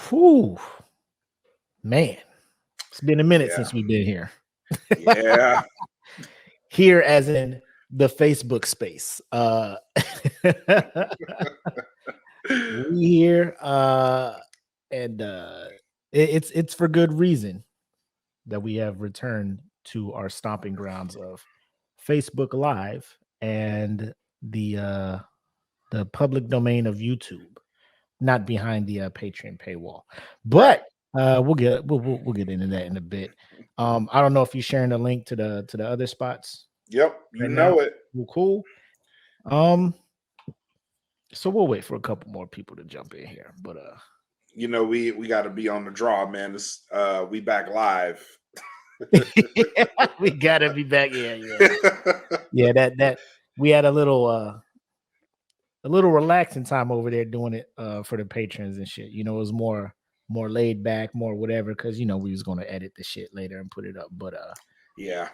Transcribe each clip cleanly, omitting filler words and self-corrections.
Whew, man, it's been a minute Yeah. since we've been here. Yeah. Here, as in the Facebook space. We here, and it's for good reason that we have returned to our stomping grounds of Facebook Live and the public domain of YouTube, not behind the Patreon paywall. Right. But we'll get into that in a bit. I don't know if you're sharing the link to the other spots Yep. You right now. know it. Well, cool. Um, so we'll wait for a couple more people to jump in here. But You know, we got to be on the draw, man. We back live. we gotta be back. Yeah. That we had a little relaxing time over there doing it for the patrons and shit. You know, it was more laid back, more whatever, because you know we was gonna edit the shit later and put it up. But Yeah.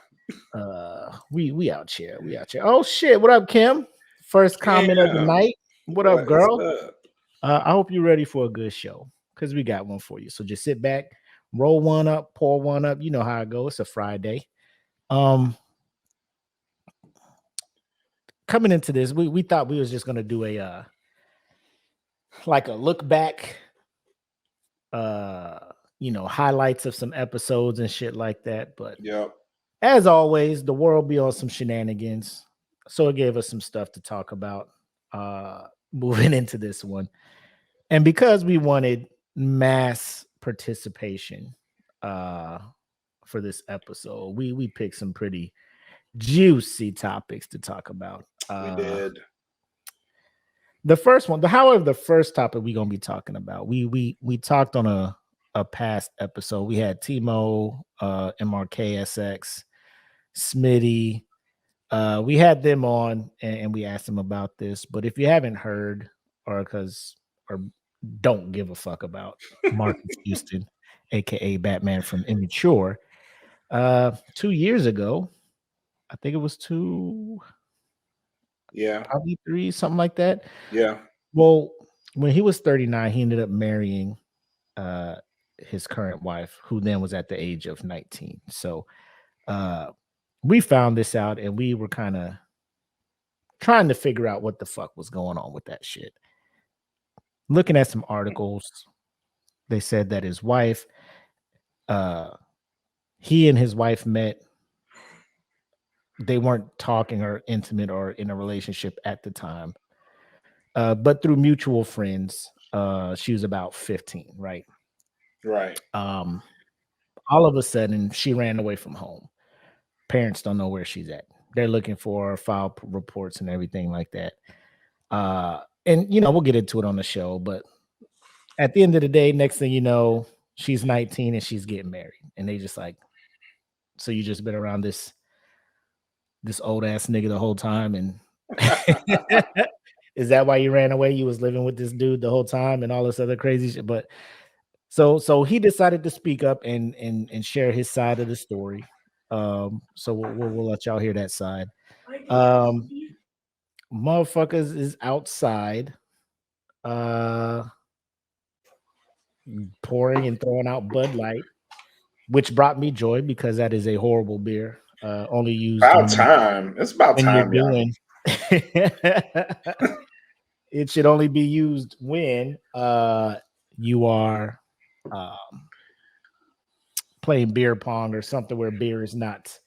we out here. We out here. Oh shit, what up, Kim? First comment of the Damn. night. What up, What is girl? up? I hope you're ready for a good show because we got one for you. So just sit back, roll one up, pour one up. You know how it goes. It's a Friday. Coming into this, we thought we was just gonna do a like a look back, you know, highlights of some episodes and shit like that. But Yep. as always, the world be on some shenanigans. So it gave us some stuff to talk about moving into this one. And because we wanted mass participation for this episode, we picked some pretty juicy topics to talk about. We did. The first one, however, the first topic we're gonna be talking about, we talked on a past episode. We had Timo, MRKSX, Smitty. We had them on and we asked them about this. But if you haven't heard or don't give a fuck about Marcus Houston, aka Batman from Immature, 2 years ago, I think it was probably 3, something like that. Yeah. Well, when he was 39, he ended up marrying his current wife, who then was at the age of 19. So we found this out and we were kind of trying to figure out what the fuck was going on with that shit. Looking at some articles, they said that his wife, he and his wife met. They weren't talking or intimate or in a relationship at the time. But through mutual friends, she was about 15, right? Right. All of a sudden, she ran away from home. Parents don't know where she's at. They're looking for her, file reports and everything like that. And you know, we'll get into it on the show, but at the end of the day, next thing you know, she's 19 and she's getting married. And they just like, so you just been around this old ass nigga the whole time, and is that why you ran away? You was living with this dude the whole time and all this other crazy shit. But so he decided to speak up and share his side of the story. So we'll let y'all hear that side. Motherfuckers is outside pouring and throwing out Bud Light, which brought me joy because that is a horrible beer. Only used about time. It's about when you're time, y'all. doing it should only be used when you are playing beer pong or something where beer is not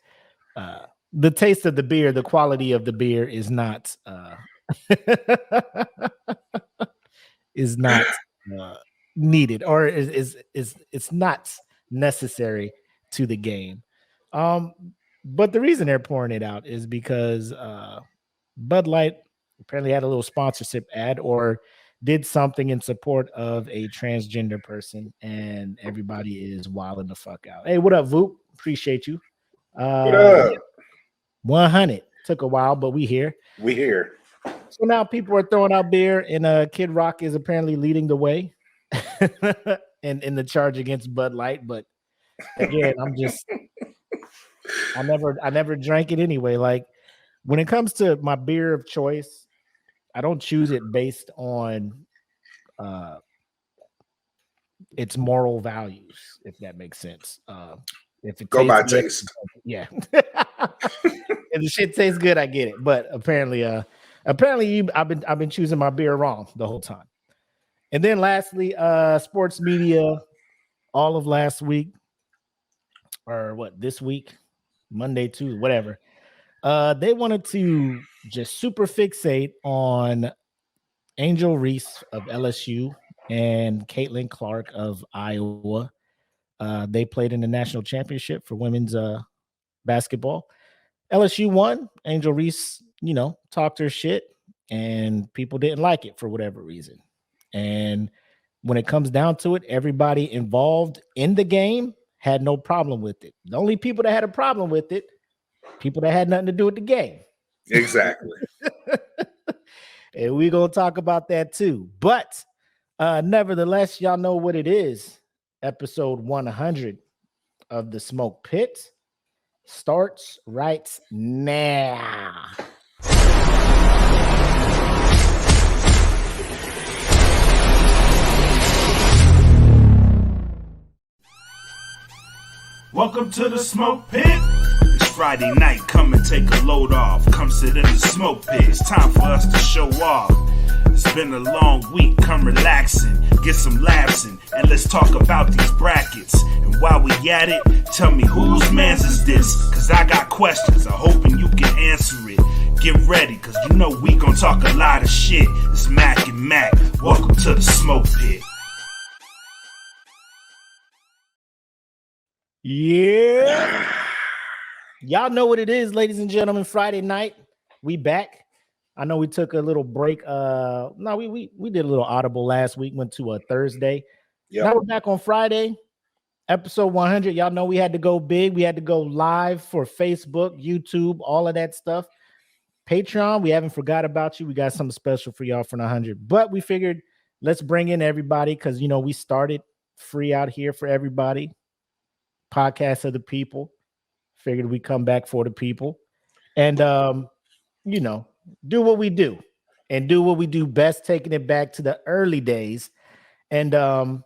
the taste of the beer, the quality of the beer is not is not needed or is it's not necessary to the game. But the reason they're pouring it out is because Bud Light apparently had a little sponsorship ad or did something in support of a transgender person, and everybody is wilding the fuck out. Hey, what up, Voop? Appreciate you. What up? 100 took a while, but we here. We here. So now people are throwing out beer, and Kid Rock is apparently leading the way in the charge against Bud Light. But again, I never drank it anyway. Like when it comes to my beer of choice, I don't choose it based on its moral values, if that makes sense. If it Go tastes by good, taste. yeah. If the shit tastes good, I get it. But apparently, I've been choosing my beer wrong the whole time. And then lastly, sports media, all of last week, or what, this week, Monday, Tuesday, whatever. They wanted to just super fixate on Angel Reese of LSU and Caitlin Clark of Iowa. They played in the national championship for women's basketball. LSU won. Angel Reese, talked her shit, and people didn't like it for whatever reason. And when it comes down to it, everybody involved in the game had no problem with it. The only people that had a problem with it, people that had nothing to do with the game. Exactly. And we're going to talk about that too. But nevertheless, y'all know what it is. Episode 100 of the Smoke Pit starts right now. Welcome to the Smoke Pit. It's Friday night, come and take a load off. Come sit in the Smoke Pit, it's time for us to show off. It's been a long week, come relaxing, get some laughs in, and let's talk about these brackets. And while we at it, tell me whose man's is this? Cause I got questions, I'm hoping you can answer it. Get ready, cause you know we gon' talk a lot of shit. It's Mac and Mac, welcome to the Smoke Pit. Yeah. Y'all know what it is, ladies and gentlemen. Friday night, we back. I know we took a little break. No, we did a little audible last week, went to a Thursday. Yep. Now we're back on Friday, episode 100. Y'all know we had to go big. We had to go live for Facebook, YouTube, all of that stuff. Patreon, we haven't forgot about you. We got something special for y'all for 100. But we figured let's bring in everybody because, we started free out here for everybody. Podcast of the people. Figured we come back for the people. And, do what we do and do what we do best, taking it back to the early days. And yeah,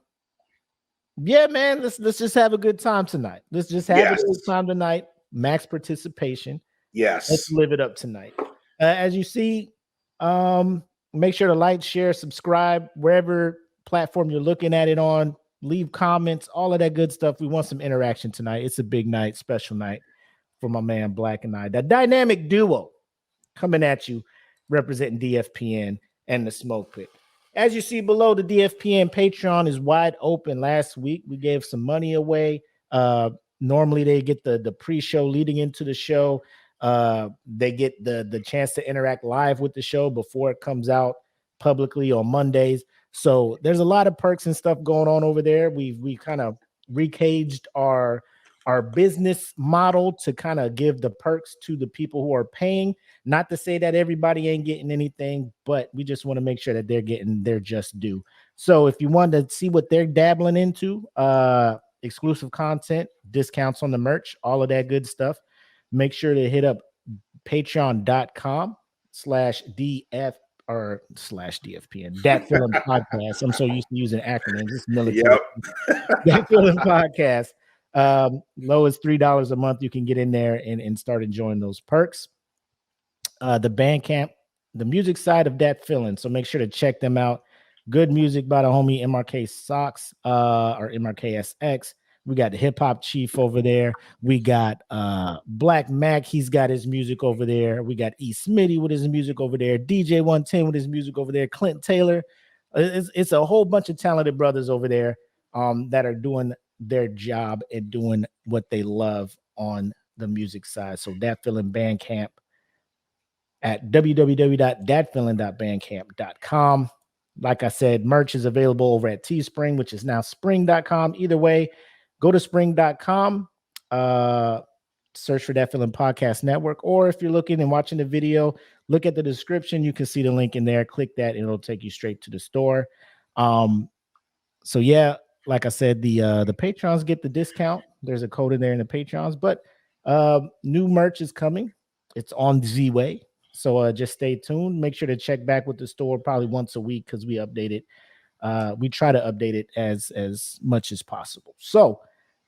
man, let's just have a good time tonight. Let's just have a good time tonight. Max participation. Yes. Let's live it up tonight. As you see, make sure to like, share, subscribe, wherever platform you're looking at it on. Leave comments, all of that good stuff. We want some interaction tonight. It's a big night, special night for my man Black and I. The dynamic duo coming at you, representing DFPN and the Smoke Pit. As you see below, the DFPN Patreon is wide open. Last week, we gave some money away. Normally, they get the pre-show leading into the show. They get the chance to interact live with the show before it comes out publicly on Mondays. So there's a lot of perks and stuff going on over there. We kind of recaged our business model to kind of give the perks to the people who are paying. Not to say that everybody ain't getting anything, but we just want to make sure that they're getting their just due. So if you want to see what they're dabbling into, exclusive content, discounts on the merch, all of that good stuff, make sure to hit up patreon.com/DF or /DFPN, Dat Feeling Podcast. I'm so used to using acronyms. It's military. Dat Feeling Podcast. Low as $3 a month. You can get in there and start enjoying those perks. The Bandcamp, the music side of Dat Feeling. So make sure to check them out. Good music by the homie MRK Socks or MRKSX. We got the Hip Hop Chief over there. We got Black Mac. He's got his music over there. We got E. Smitty with his music over there. DJ 110 with his music over there. Clint Taylor. It's a whole bunch of talented brothers over there that are doing their job and doing what they love on the music side. So Dat Feeling Bandcamp at www.datfeeling.bandcamp.com. Like I said, merch is available over at Teespring, which is now spring.com. Either way, go to spring.com, search for Dat Feeling Podcast Network, or if you're looking and watching the video, look at the description. You can see the link in there. Click that, and it'll take you straight to the store. So yeah, like I said, the patrons get the discount. There's a code in there in the patrons, but new merch is coming. It's on Z-Way. So just stay tuned. Make sure to check back with the store probably once a week because we update it We try to update it as much as possible. So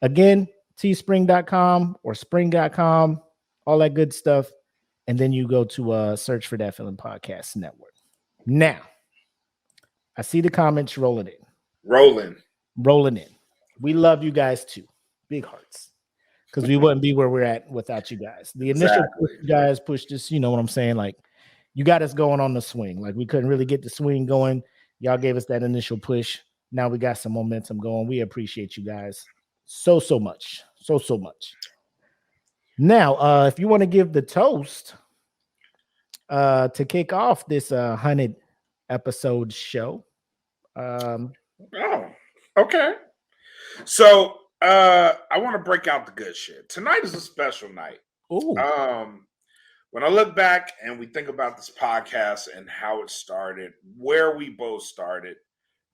again, teespring.com or spring.com, all that good stuff. And then you go to search for That Feeling Podcast Network. Now, I see the comments rolling in. Rolling in. We love you guys too. Big hearts. Because we wouldn't be where we're at without you guys. The initial push you guys pushed us, you know what I'm saying? Like, you got us going on the swing. Like, we couldn't really get the swing going. Y'all gave us that initial push. Now we got some momentum going. We appreciate you guys so much. So much. Now, if you want to give the toast to kick off this 100 episode show. Oh, okay. So I want to break out the good shit. Tonight is a special night. Ooh. When I look back and we think about this podcast and how it started, where we both started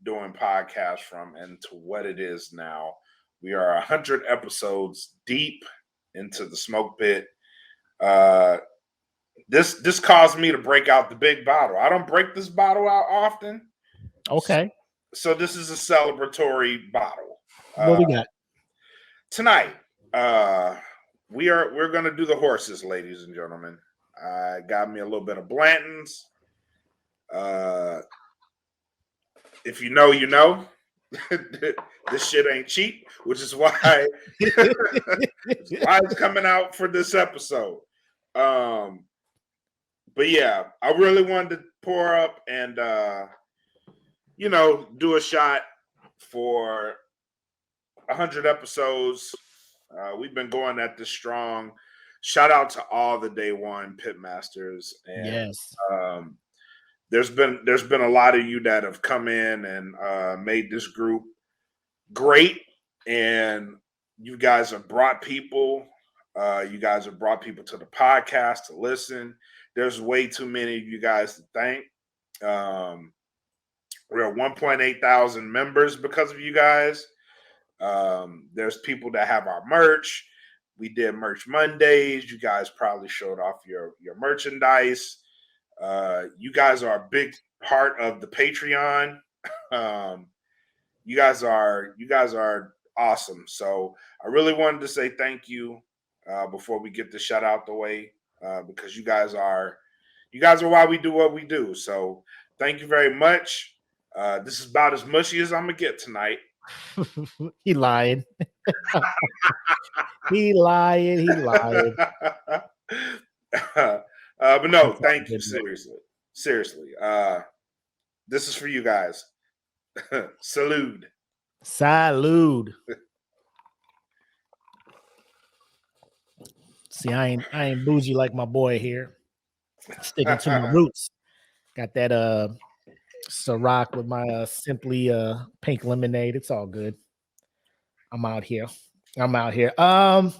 doing podcasts from, and to what it is now, we are 100 episodes deep into the Smoke Pit. This caused me to break out the big bottle. I don't break this bottle out often. Okay. So this is a celebratory bottle. What we got tonight? We're gonna do the horses, ladies and gentlemen. I got me a little bit of Blanton's. If you know, you know. This shit ain't cheap, which is why it's coming out for this episode. But yeah, I really wanted to pour up and do a shot for 100 episodes. We've been going at this strong. Shout out to all the day one pitmasters. And yes. There's been a lot of you that have come in and made this group great, and you guys have brought people. You guys have brought people to the podcast to listen. There's way too many of you guys to thank. We're at 1.8 thousand members because of you guys. There's people that have our merch. We did merch Mondays. You guys probably showed off your merchandise. You guys are a big part of the Patreon. You guys are awesome. So I really wanted to say thank you before we get the shout out the way, because you guys are why we do what we do. So thank you very much. This is about as mushy as I'm gonna get tonight. He lied. He lied. But no, thank you. Seriously. This is for you guys. Salute. See, I ain't bougie like my boy here. Sticking to my roots. Got that Ciroc with my simply pink lemonade. It's all good. I'm out here. What up,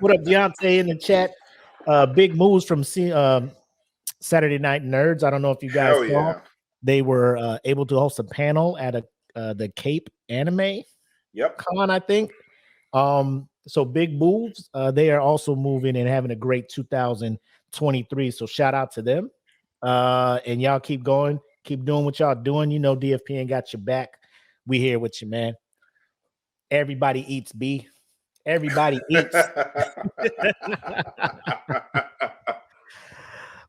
Deontay in the chat? Big moves from Saturday Night Nerds. I don't know if you guys saw. Yeah. They were able to host a panel at the Cape Anime Con, I think. So big moves. They are also moving and having a great 2023. So shout out to them. And y'all keep going. Keep doing what y'all doing. You know, DFPN got your back. We here with you, man. Everybody eats, B. Everybody eats.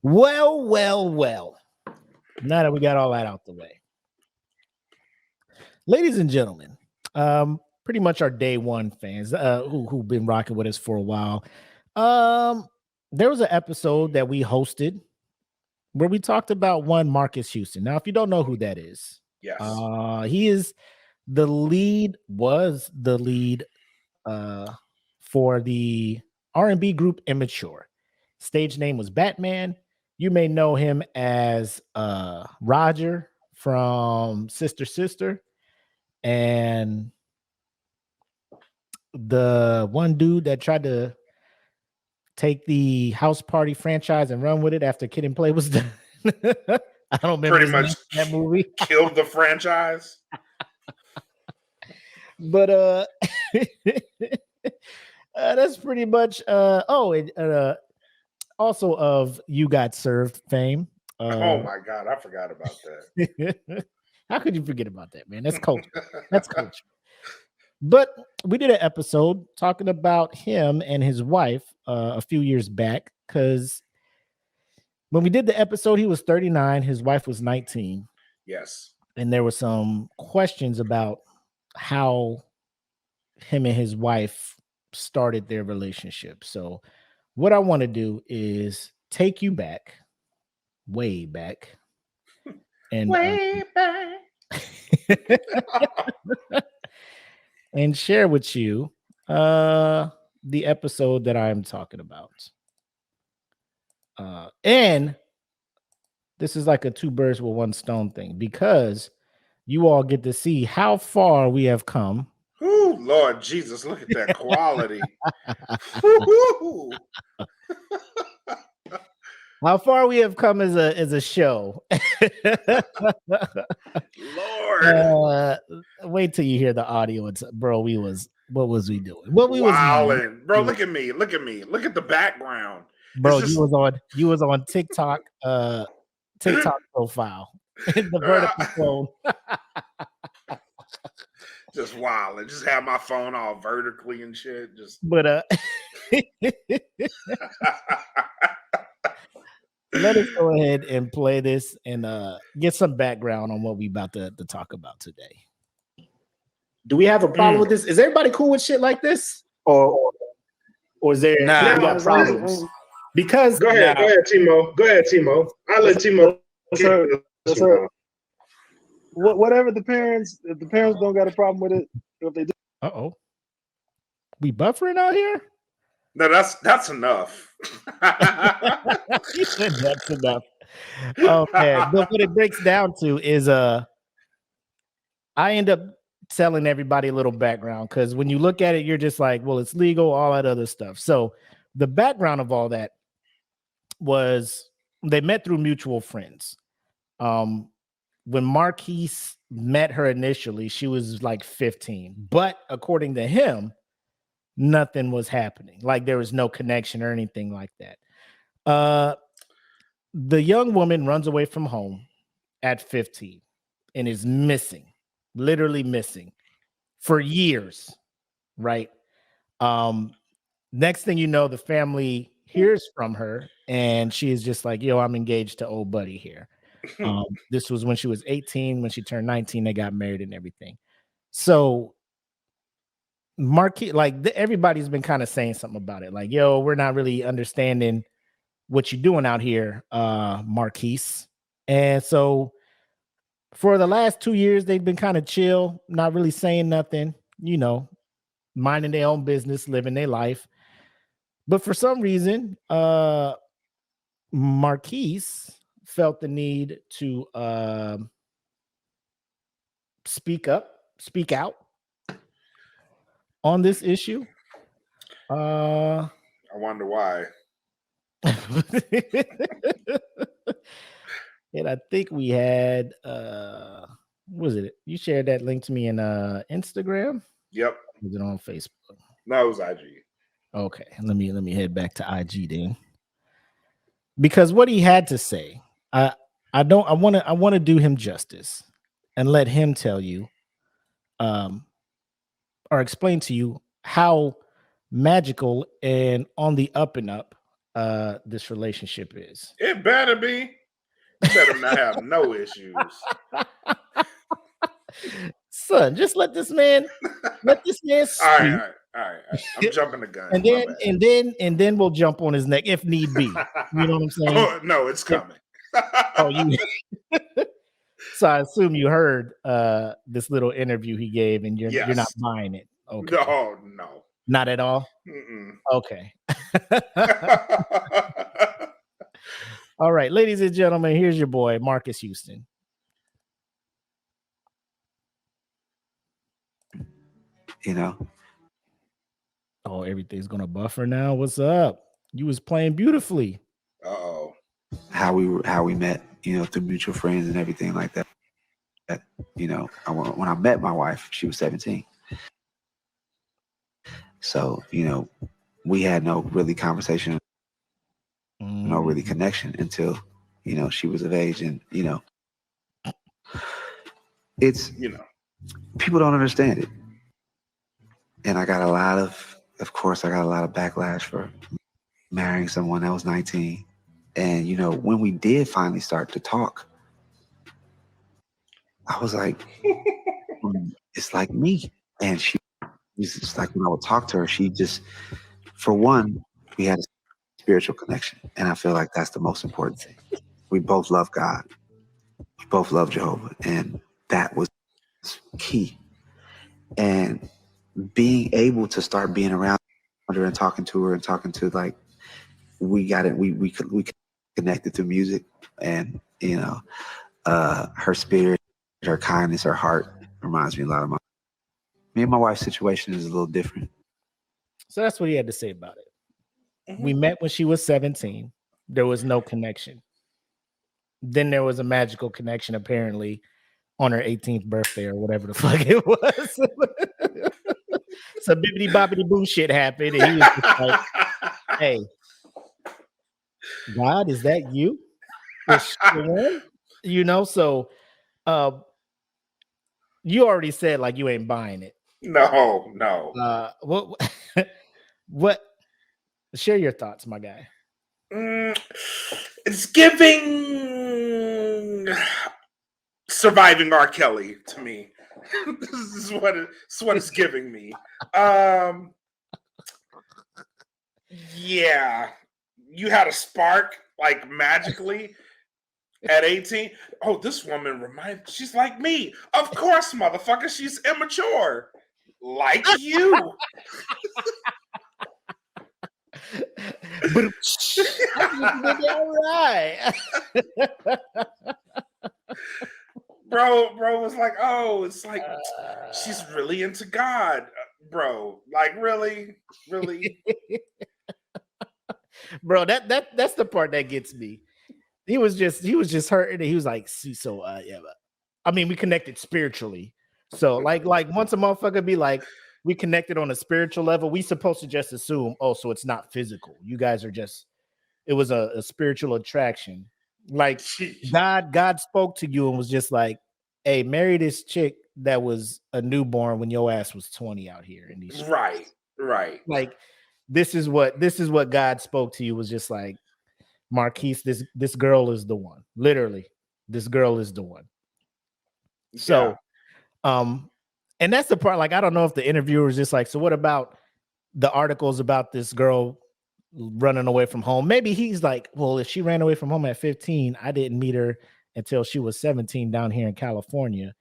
Well. Now that we got all that out the way. Ladies and gentlemen, pretty much our day one fans who've been rocking with us for a while. There was an episode that we hosted where we talked about one Marques Houston. Now, if you don't know who that is, yes, he is was the lead for the R&B group Immature. Stage name was Batman. You may know him as Roger from Sister, and the one dude that tried to take the House Party franchise and run with it after Kid and Play was done. I don't remember pretty much that movie. Killed the franchise. But that's pretty much also of You Got Served fame. Oh my God, I forgot about that. How could you forget about that, man? That's culture. That's culture. But we did an episode talking about him and his wife a few years back, because when we did the episode, he was 39, his wife was 19. Yes. And there were some questions about how him and his wife started their relationship. So what I want to do is take you back, way back, and Way back. and share with you the episode that I'm talking about. And this is like a two birds with one stone thing, because you all get to see how far we have come. Ooh, Lord Jesus, look at that quality. Woo-hoo. How far we have come as a show. Lord. Wait till you hear the audio. It's, bro, what was we doing? What we was Wildin'. Bro, look at me. Look at me. Look at the background. Bro, Just, you was on TikTok profile. The vertical phone. just wildin'. Just have my phone all vertically and shit. Just But let us go ahead and play this and get some background on what we about to talk about today. Do we have a problem with this? Is everybody cool with shit like this? Or is there we got problems? Because go ahead, Timo. Go ahead, Timo. I'll let Timo. Whatever the parents, if the parents don't got a problem with it, if they do. We buffering out here? No, that's enough. He said that's enough. Okay, but what it breaks down to is I end up telling everybody a little background, because when you look at it, you're just like, well, it's legal, all that other stuff. So the background of all that was they met through mutual friends. When Marques met her initially, she was like 15, but according to him, nothing was happening. Like there was no connection or anything like that. The young woman runs away from home at 15 and is missing, literally missing for years, right? Next thing you know, the family hears from her and she is just like, yo, I'm engaged to old buddy here. This was when she was 18. When she turned 19, they got married and everything. So Marques, like everybody's been kind of saying something about it. Like, yo, we're not really understanding what you're doing out here, Marques. And so for the last 2 years, they've been kind of chill, not really saying nothing, minding their own business, living their life. But for some reason, Marques felt the need to speak out on this issue. I wonder why. And I think we had what was it? You shared that link to me in Instagram? Yep. Was it on Facebook? No, it was IG. Okay, let me head back to IG then. Because what he had to say, I want to do him justice and let him tell you or explain to you how magical and on the up and up this relationship is. It better be. You better not have no issues. Son, just let this man speak. All right. I'm jumping the gun. And then we'll jump on his neck if need be. You know what I'm saying? Oh, no, it's coming. So I assume you heard this little interview he gave, and you're not buying it. Okay. No. Not at all? Mm-mm. Okay. All right, ladies and gentlemen, here's your boy, Marques Houston. Oh, everything's gonna buffer now. What's up? You was playing beautifully. Uh-oh. How we met, through mutual friends and everything like that. When I met my wife, she was 17. So, we had no really conversation, no really connection until, she was of age. And, it's people don't understand it, and I got a lot of course, I got a lot of backlash for marrying someone that was 19. And when we did finally start to talk, I was like, it's like me. And she's just like, when I would talk to her, she just, for one, we had a spiritual connection. And I feel like that's the most important thing. We both love God. We both love Jehovah. And that was key. And being able to start being around her and talking to her and talking to, like, we got it. We connected through music, and her spirit, her kindness, her heart reminds me a lot of me and my wife's situation is a little different. So that's what he had to say about it. We met when she was 17. There was no connection. Then there was a magical connection, apparently, on her 18th birthday or whatever the fuck it was. Some bibbity boppity boo shit happened, and he was just like, "Hey, God, is that you?" So you already said like you ain't buying it. No. What? Share your thoughts, my guy. It's giving Surviving R. Kelly to me. This is what it's giving me. Yeah, you had a spark like magically at 18. Oh, this woman she's like me. Of course, motherfucker, she's immature. Like you. All right. Bro was like, oh, it's like she's really into God, bro. Like, really? Bro, that's the part that gets me. He was just hurting. He was like, so yeah, but I mean, we connected spiritually. So like once a motherfucker be like, we connected on a spiritual level, we supposed to just assume, oh, so it's not physical. You guys are just, it was a spiritual attraction. Like God spoke to you and was just like, hey, marry this chick that was a newborn when your ass was 20 out here in these streets. Right. Like this is what God spoke to you, was just like, Marques, this girl is the one. Literally, this girl is the one. So and that's the part, like, I don't know if the interviewer was just like, so what about the articles about this girl running away from home? Maybe he's like, well, if she ran away from home at 15, I didn't meet her until she was 17 down here in California.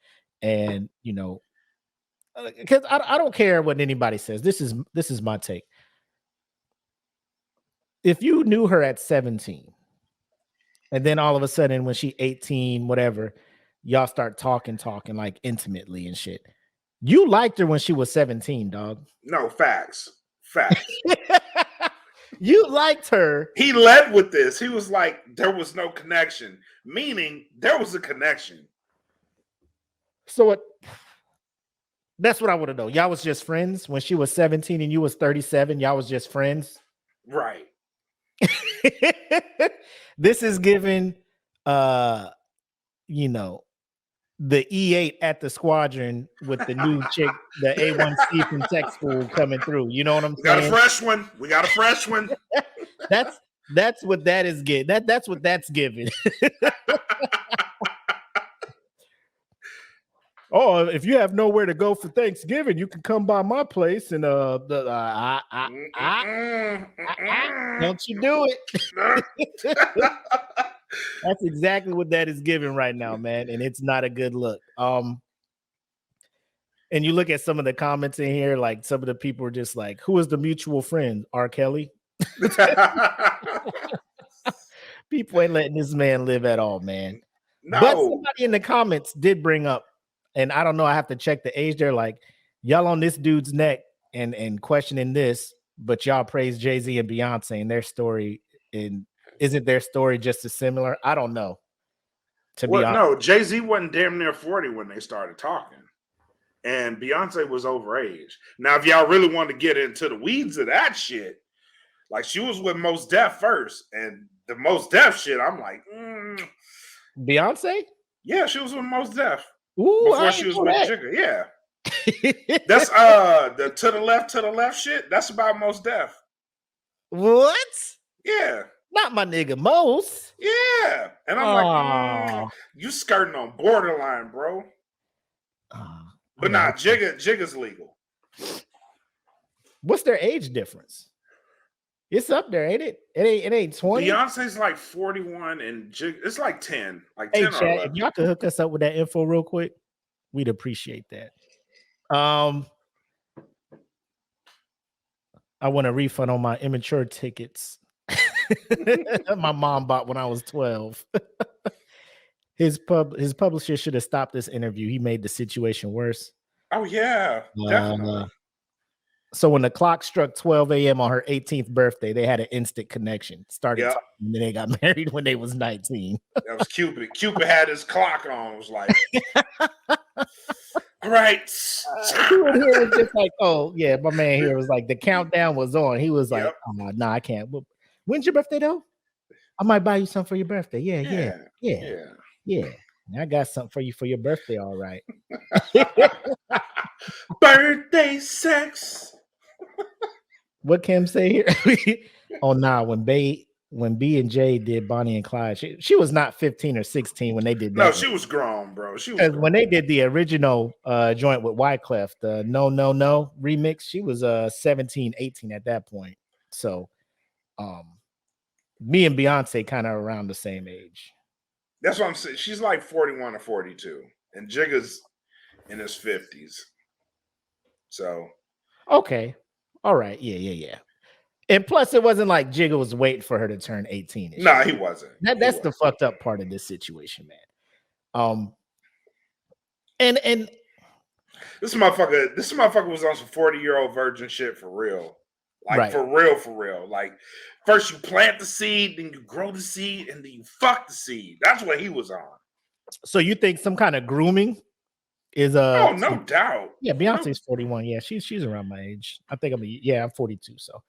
And because I don't care what anybody says. This is my take. If you knew her at 17 and then all of a sudden when she 18, whatever, y'all start talking like intimately and shit, you liked her when she was 17, dog. No, facts. You liked her. He led with this. He was like, there was no connection, meaning there was a connection. So that's what I want to know. Y'all was just friends when she was 17 and you was 37. Y'all was just friends. Right. This is given, the E8 at the squadron with the new chick, the A1C from tech school coming through. You know what I'm saying? We got a fresh one. That's what that is getting. That's what that's giving. Oh, if you have nowhere to go for Thanksgiving, you can come by my place and don't you do it. That's exactly what that is giving right now, man. And it's not a good look. And you look at some of the comments in here, like some of the people are just like, who is the mutual friend? R. Kelly? People ain't letting this man live at all, man. No. But somebody in the comments did bring up, and I don't know, I have to check the age. They're like, y'all on this dude's neck and questioning this, but y'all praise Jay-Z and Beyonce and their story. And isn't their story just as similar? I don't know. Be honest. No, Jay-Z wasn't damn near 40 when they started talking. And Beyonce was overage. Now, if y'all really want to get into the weeds of that shit, like, she was with Mos Def first. And the Mos Def shit, I'm like, Beyonce? Yeah, she was with Mos Def. Ooh, before I she ain't was know with that. Jigga. Yeah. That's the to the left shit. That's about Most Def. What? Yeah. Not my nigga Mos. Yeah. And I'm like, you skirting on borderline, bro. But nah, Jigga's legal. What's their age difference? It's up there, ain't it? It ain't 20. Beyonce's like 41 and it's like 10. Like Hey, 10 or Chad, 11. if y'all could hook us up with that info real quick, we'd appreciate that. I want a refund on my immature tickets. My mom bought when I was 12. His publisher should have stopped this interview. He made the situation worse. Oh yeah, definitely. So when the clock struck 12 a.m. on her 18th birthday, they had an instant connection. Started talking, and then they got married when they was 19. That was Cupid. Cupid had his clock on. It was like, all right. He was here was just like, oh yeah, my man here was like the countdown was on. He was like, oh, no, I can't. When's your birthday though? I might buy you something for your birthday. Yeah. I got something for you for your birthday. All right. Birthday sex. What Kim say here? Oh nah, when B and J did Bonnie and Clyde, she was not 15 or 16 when they did that. No, she was grown, bro. She was grown. When they did the original joint with Wyclef, the No remix, she was 17, 18 at that point. So me and Beyonce kind of around the same age. That's what I'm saying. She's like 41 or 42, and Jigga's in his 50s. So okay. All right. Yeah. And plus, it wasn't like Jigga was waiting for her to turn 18. No, he wasn't. That's the fucked up part of this situation, man. And this motherfucker was on some 40-year-old virgin shit for real. Like right. for real. Like first you plant the seed, then you grow the seed, and then you fuck the seed. That's what he was on. So you think some kind of grooming is oh, no doubt. Yeah, Beyonce's 41. Yeah, she's around my age. I think I'm 42. So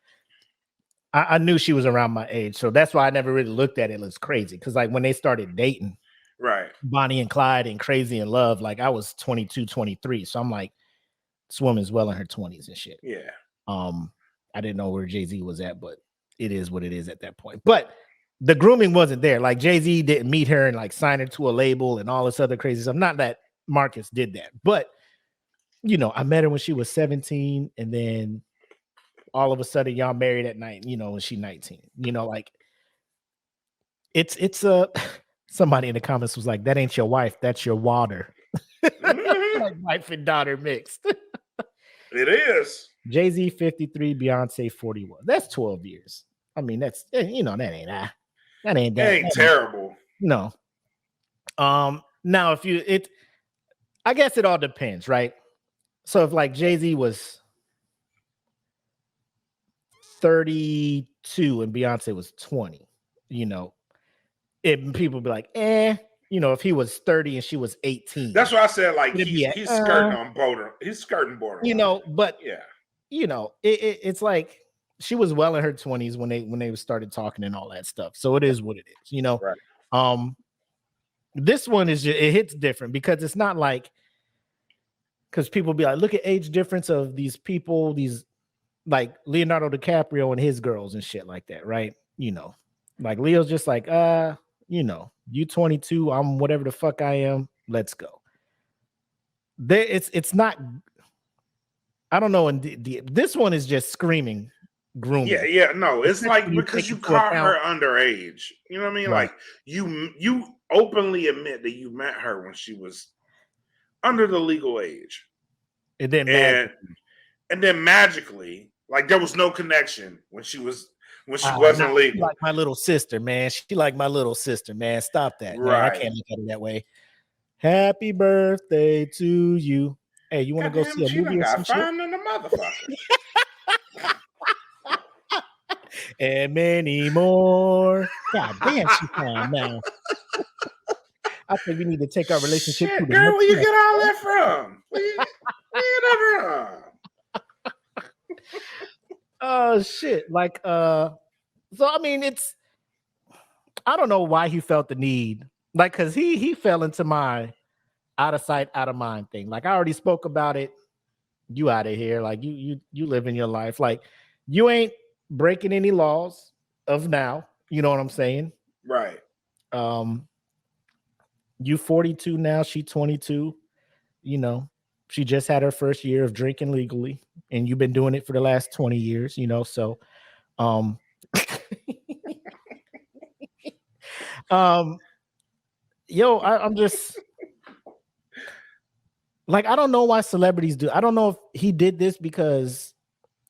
I knew she was around my age. So that's why I never really looked at it as crazy. Because like when they started dating, right, Bonnie and Clyde and Crazy in Love, like I was 22, 23. So I'm like, this woman's well in her 20s and shit. Yeah. I didn't know where Jay-Z was at, but it is what it is at that point. But the grooming wasn't there. Like Jay-Z didn't meet her and like sign her to a label and all this other crazy stuff. Not that Marques did that, but you know, I met her when she was 17, and then all of a sudden y'all married at night, you know, when she's 19. You know, like it's somebody in the comments was like, that ain't your wife, that's your water. Like wife and daughter mixed. It is. Jay-Z 53, Beyonce 41. That's 12 years. I mean, that's, you know, that ain't terrible. No. Now I guess it all depends, right? So if like Jay-Z was 32 and Beyonce was 20, you know, people be like, you know, if he was 30 and she was 18. That's what I said. Like he's skirting on border. He's skirting borderline. You know, but yeah, you know, it's like she was well in her 20s when they started talking and all that stuff. So it is what it is, you know. Right. This one is just, it hits different because it's not like, because people be like, look at age difference of these people, these like Leonardo DiCaprio and his girls and shit like that, right? You know, like Leo's just like, you know, you 22, I'm whatever the fuck I am. Let's go. It's not. I don't know. And this one is just screaming grooming. Yeah. No, it's like because you caught her underage. You know what I mean? Right. Like you openly admit that you met her when she was under the legal age, and then magically, like there was no connection when she wasn't legal. She like my little sister, man. She like my little sister, man. Stop that. Right. Man. I can't look at it that way. Happy birthday to you. Hey, you want to go see a movie or some shit? In the motherfucker. And many more. God damn, she's fine now. I think we need to take our relationship to the girl, where you get all that from? Where you get that from? Oh shit. Like so I mean I don't know why he felt the need. Like, cause he fell into my out of sight, out of mind thing. Like I already spoke about it. You out of here. Like you living your life. Like you ain't breaking any laws of now. You know what I'm saying? Right. You 42 now, she 22. You know, she just had her first year of drinking legally, and you've been doing it for the last 20 years, you know. So I'm just like, I don't know why celebrities do. I don't know if he did this because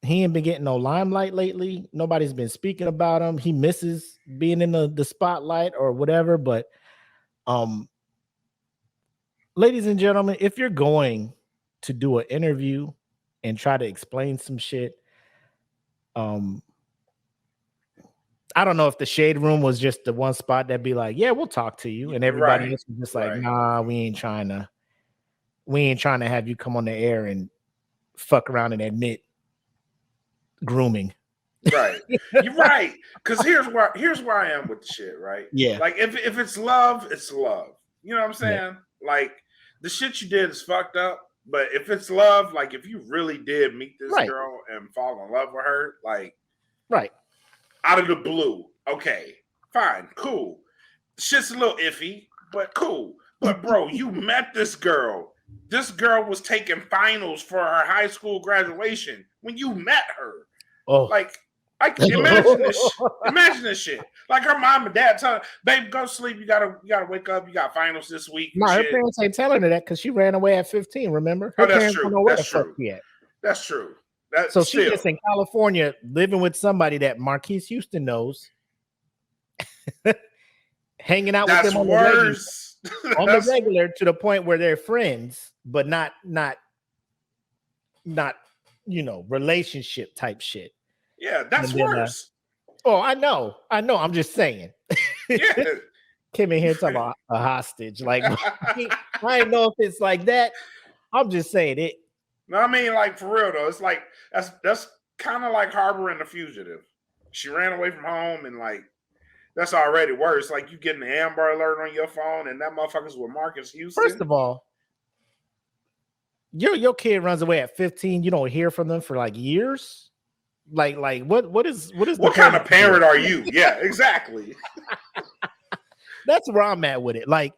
he ain't been getting no limelight lately. Nobody's been speaking about him. He misses being in the spotlight or whatever. But ladies and gentlemen, if you're going to do an interview and try to explain some shit, I don't know if the shade room was just the one spot that'd be like, yeah, we'll talk to you, and everybody else was just like, nah, we ain't trying to have you come on the air and fuck around and admit grooming. Right. You're right. Because here's where I am with the shit, right? Yeah. Like if it's love, it's love. You know what I'm saying? Yeah. Like the shit you did is fucked up. But if it's love, like if you really did meet this girl and fall in love with her, like out of the blue, okay, fine, cool. Shit's a little iffy, but cool. But bro, you met this girl. This girl was taking finals for her high school graduation when you met her. Oh, like I can imagine this shit. Like her mom and dad telling her, babe, go sleep. You gotta wake up. You got finals this week. No, her parents ain't telling her that because she ran away at 15. Remember? Her that's parents true. Don't know where That's the fuck true. she at. That's true. So she's just in California living with somebody that Marques Houston knows, hanging out with them on the regular to the point where they're friends, but not relationship type shit. Yeah, that's worse. I know. I'm just saying. Yeah. Came in here talking about a hostage. Like I didn't know if it's like that. I'm just saying it. No, I mean, like for real though, it's like that's kind of like harboring a fugitive. She ran away from home, and like that's already worse. Like you getting the Amber Alert on your phone, and that motherfucker's with Marques Houston. First of all, your kid runs away at 15. You don't hear from them for like years. Like what kind of parent are you? Yeah, exactly. That's where I'm at with it. Like,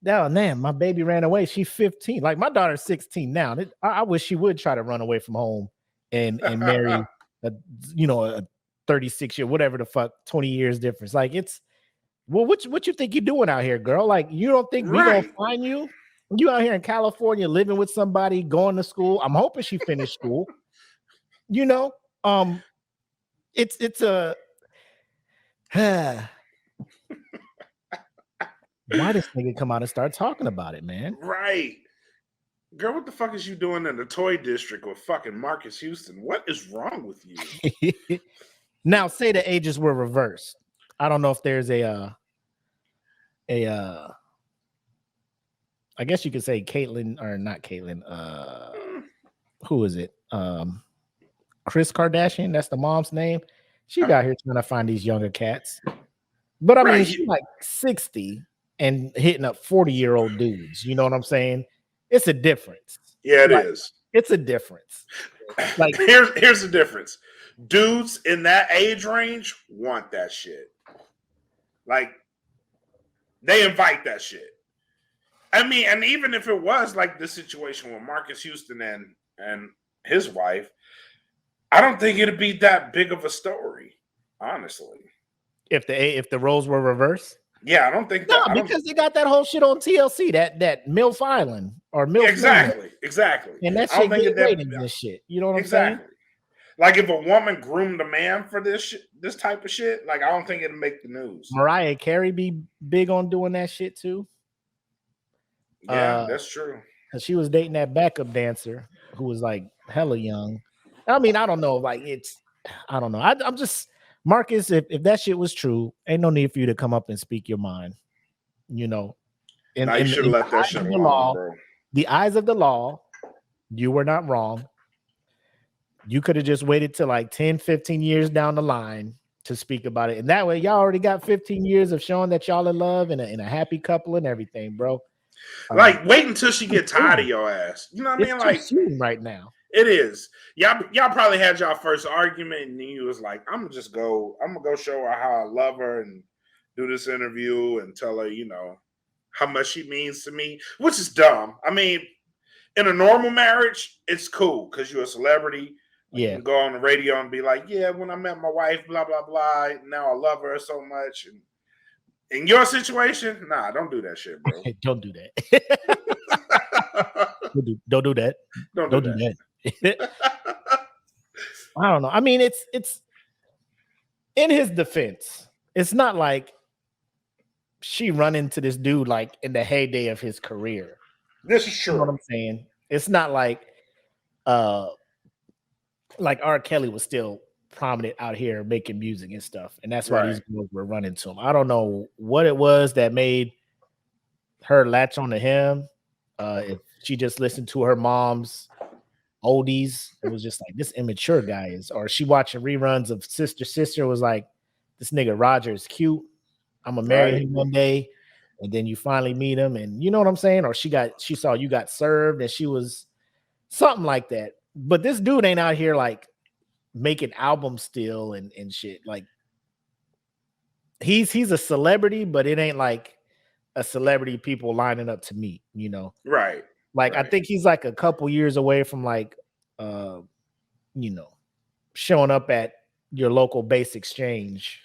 oh man, my baby ran away. She's 15. Like my daughter's 16 now. I wish she would try to run away from home and marry a 36-year, whatever the fuck, 20 years difference. Like it's what you think you're doing out here, girl? Like you don't think we gonna find you? You out here in California living with somebody, going to school. I'm hoping she finished school. It's a why this nigga come out and start talking about it, man? Right. Girl, what the fuck is you doing in the toy district with fucking Marques Houston? What is wrong with you? Now, say the ages were reversed. I don't know if there's I guess you could say Caitlyn or not Caitlyn. Who is it? Kris Kardashian. That's the mom's name. She's out here trying to find these younger cats. But I mean, she's like 60 and hitting up 40-year-old dudes. You know what I'm saying? It's a difference. Yeah, it is. It's a difference. Like here's the difference. Dudes in that age range want that shit. Like they invite that shit. I mean, and even if it was like the situation with Marques Houston and his wife, I don't think it'd be that big of a story, honestly. If the roles were reversed? Yeah, I don't think that. No, because they got that whole shit on TLC, that MILF Island or MILF. Exactly. And that shit get ratings and shit. You know what I'm saying? Like if a woman groomed a man for this type of shit, like I don't think it'd make the news. Mariah Carey be big on doing that shit too. Yeah, that's true. Because she was dating that backup dancer who was like hella young. I mean, I don't know. Like I don't know. I'm just Marques. If that shit was true, ain't no need for you to come up and speak your mind. You know. And you should let that shit alone, bro. The eyes of the law, you were not wrong. You could have just waited till like 10, 15 years down the line to speak about it. And that way, y'all already got 15 years of showing that y'all in love and a happy couple and everything, bro. Like, wait until she get tired of your ass. You know what I mean? Like, soon right now. it is. Y'all probably had y'all first argument, and then you was like, I'm gonna go show her how I love her and do this interview and tell her, how much she means to me, which is dumb. I mean, in a normal marriage, it's cool because you're a celebrity. You can go on the radio and be like, yeah, when I met my wife, blah, blah, blah. Now I love her so much. And in your situation, nah, don't do that shit, bro. Don't do that. don't do that. Don't do that. I don't know. I mean, it's in his defense. It's not like she run into this dude like in the heyday of his career. This is true. You know what I'm saying? It's not like R. Kelly was still prominent out here making music and stuff, and that's why these girls were running to him. I don't know what it was that made her latch onto him. If she just listened to her mom's oldies, it was just like, this immature guy is, or she watching reruns of Sister was like, this nigga Roger is cute. I'm gonna marry him one day. And then you finally meet him, and you know what I'm saying? Or she saw you got served, and she was something like that. But this dude ain't out here like making albums still and shit. Like he's a celebrity, but it ain't like a celebrity people lining up to meet, Right. Like I think he's like a couple years away from like showing up at your local base exchange,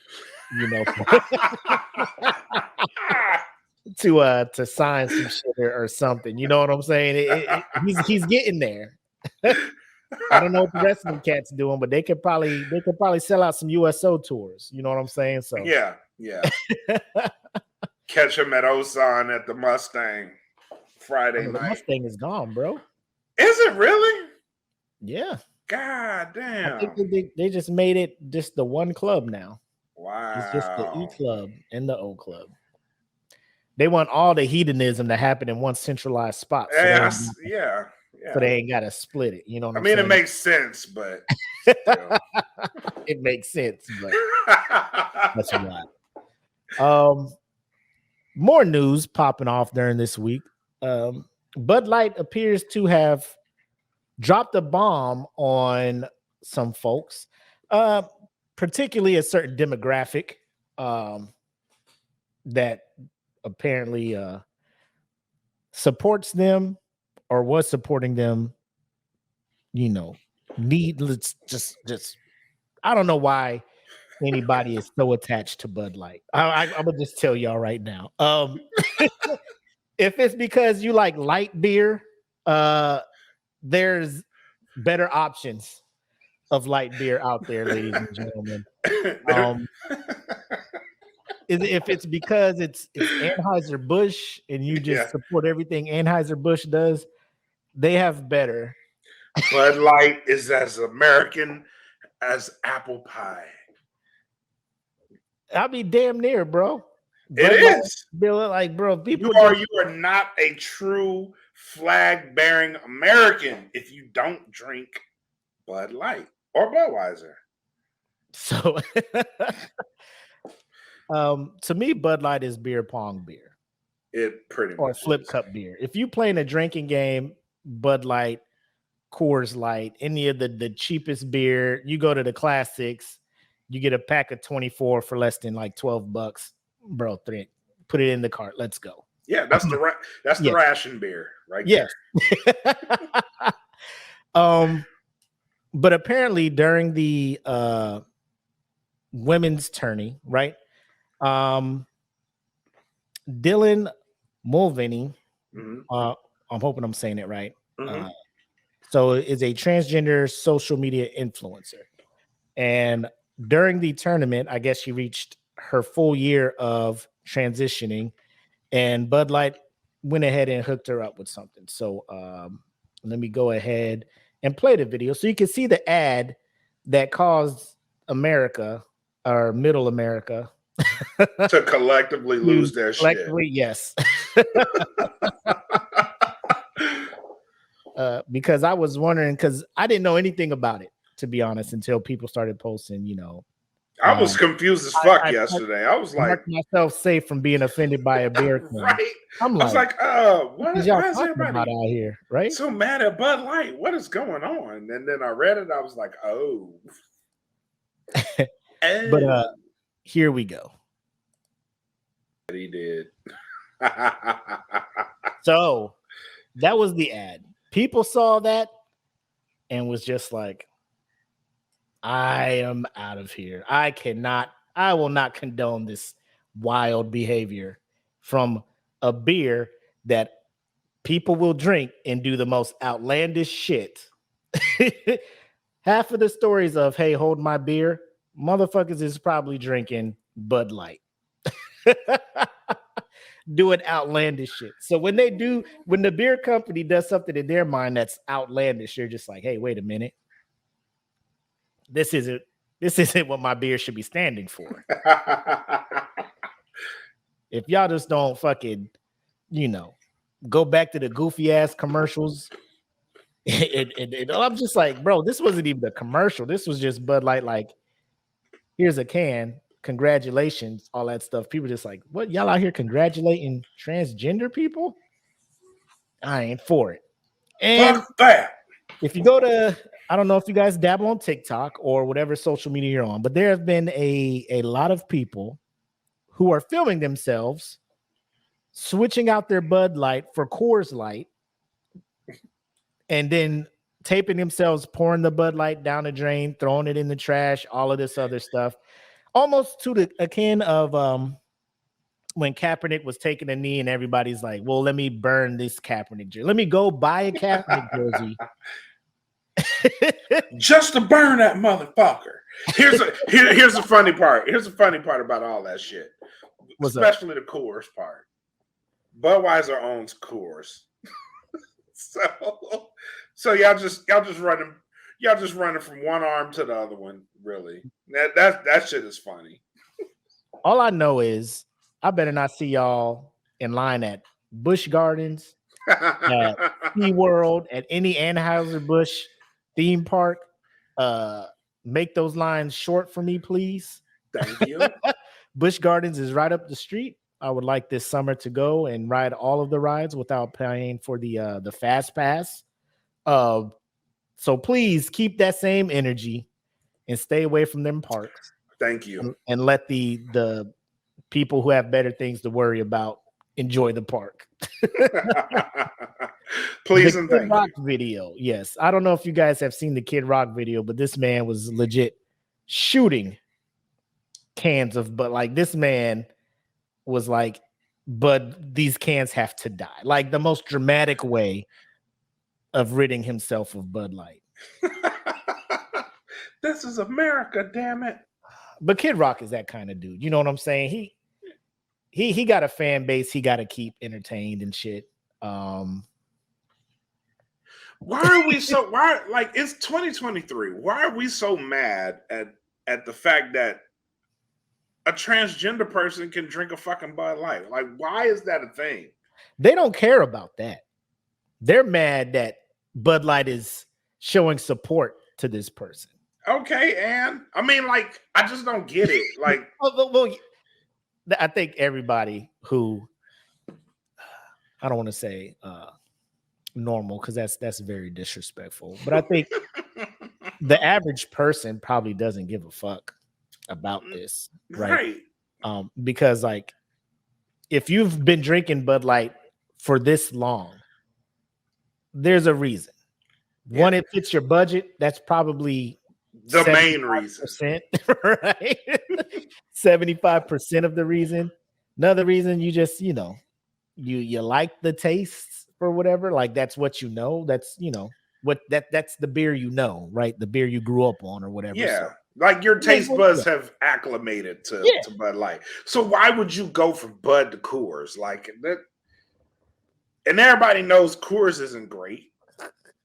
to sign some shit or something. You know what I'm saying? He's getting there. I don't know what the rest of them cats doing, but they could probably sell out some USO tours. You know what I'm saying? So yeah. Catch him at Osan at the Mustang Friday night. The Mustang is gone, bro. Is it really? Yeah. God damn. I think they just made it just the one club now. Wow. It's just the E Club and the O Club. They want all the hedonism to happen in one centralized spot. So so they ain't got to split it. You know what I'm saying? It makes sense, but it makes sense, but that's a lot. More news popping off during this week. Bud Light appears to have dropped a bomb on some folks, particularly a certain demographic that apparently supports them or was supporting them. Needless, just I don't know why anybody is so attached to Bud Light. I'm gonna just tell y'all right now. If it's because you like light beer, there's better options of light beer out there, ladies and gentlemen. If it's because it's Anheuser-Busch and you just support everything Anheuser-Busch does, they have better. Bud Light is as American as apple pie. I'll be damn near, bro. It is. Like, bro, people you are not a true flag-bearing American if you don't drink Bud Light or Budweiser. So, to me, Bud Light is beer pong beer. It pretty much or flip cup beer. If you playing a drinking game, Bud Light, Coors Light, any of the cheapest beer, you go to the classics, you get a pack of 24 for less than like $12, bro. Put it in the cart. Let's go. Yeah, that's the ration beer, right? Yes. But apparently during the women's tourney, right? Dylan Mulvaney, I'm hoping I'm saying it right. So is a transgender social media influencer. And during the tournament, I guess she reached her full year of transitioning, and Bud Light went ahead and hooked her up with something. So let me go ahead and play the video so you can see the ad that caused America, or middle America, to collectively lose their shit. Yes. Because I was wondering, because I didn't know anything about it, to be honest, until people started posting, I was confused as fuck yesterday. I was like, marked myself safe from being offended by a beer can. right? I'm I was like, what is y'all why is talking about everybody out here, right? so mad at Bud Light? What is going on? And then I read it. I was like, oh. But here we go. He did. So that was the ad. People saw that and was just like, I am out of here. I will not condone this wild behavior from a beer that people will drink and do the most outlandish shit. Half of the stories of, hey, hold my beer, motherfuckers is probably drinking Bud Light. Doing outlandish shit. So when the beer company does something in their mind that's outlandish, you're just like, hey, wait a minute. This isn't what my beer should be standing for. If y'all just don't fucking, go back to the goofy ass commercials. And I'm just like, bro, this wasn't even a commercial. This was just Bud Light, like, here's a can. Congratulations, all that stuff. People just like, what? Y'all out here congratulating transgender people? I ain't for it. And fuck that. if you go to, I don't know if you guys dabble on TikTok or whatever social media you're on, but there have been a lot of people who are filming themselves switching out their Bud Light for Coors Light and then taping themselves pouring the Bud Light down the drain, throwing it in the trash, all of this other stuff. Almost to the akin of when Kaepernick was taking a knee and everybody's like, well, let me burn this Kaepernick jersey. Let me go buy a Kaepernick jersey. Just to burn that motherfucker. Here's the funny part. Here's the funny part about all that shit. Especially the Coors part. Budweiser owns Coors. So y'all just running from one arm to the other one, really. That shit is funny. All I know is I better not see y'all in line at Busch Gardens, at SeaWorld, at any Anheuser-Busch theme park. Make those lines short for me, please. Thank you. Busch Gardens is right up the street. I would like this summer to go and ride all of the rides without paying for the fast pass. So please keep that same energy and stay away from them parks. Thank you. And let the people who have better things to worry about enjoy the park. Please the and Kid thank Rock you. video. Yes. I don't know if you guys have seen the Kid Rock video, but this man was legit shooting cans of, but like this man was like, but these cans have to die. Like the most dramatic way of ridding himself of Bud Light. This is America, damn it. But Kid Rock is that kind of dude. You know what I'm saying? He got a fan base he got to keep entertained and shit. Why are we so like it's 2023? Why are we so mad at the fact that a transgender person can drink a fucking Bud Light? Like, why is that a thing? They don't care about that. They're mad that Bud Light is showing support to this person. Okay, and I mean, like, I just don't get it. Like, well, I think everybody who, I don't want to say normal because that's very disrespectful, but I think the average person probably doesn't give a fuck about this, right? Because like, if you've been drinking Bud Light for this long, there's a reason. Yeah. One, it fits your budget. That's probably the main reason, right? 75% of the reason. Another reason, you just, you like the tastes or whatever. Like that's what you know. That's that's the beer right? The beer you grew up on or whatever. Yeah. So, like your taste buds have acclimated to Bud Light. So why would you go from Bud to Coors? Like that, and everybody knows Coors isn't great.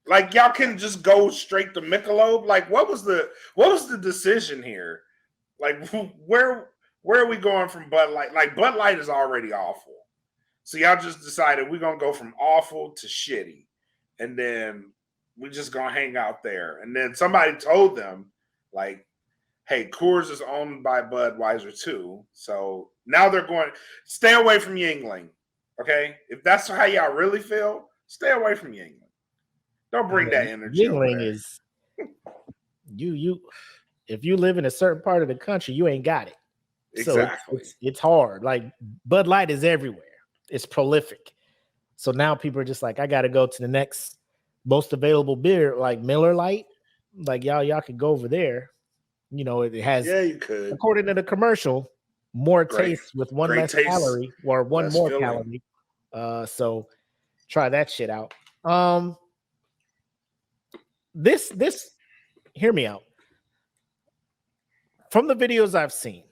Like y'all can just go straight to Michelob. Like what was the decision here? Like where are we going from Bud Light? Like Bud Light is already awful. So y'all just decided we're gonna go from awful to shitty. And then we just gonna hang out there. And then somebody told them, like, hey, Coors is owned by Budweiser too. So now they're going, stay away from Yingling. Okay? If that's how y'all really feel, stay away from Yingling. Don't bring that energy over Yingling there. is you if you live in a certain part of the country, you ain't got it. Exactly. So it's hard. Like Bud Light is everywhere. It's prolific. So now people are just like, I gotta go to the next most available beer, like Miller Lite. Like y'all could go over there. You know, it has, Yeah, you could. according to the commercial, more Great. taste with one Great less taste, calorie or one less more filling. calorie. So try that shit out. This hear me out. From the videos I've seen,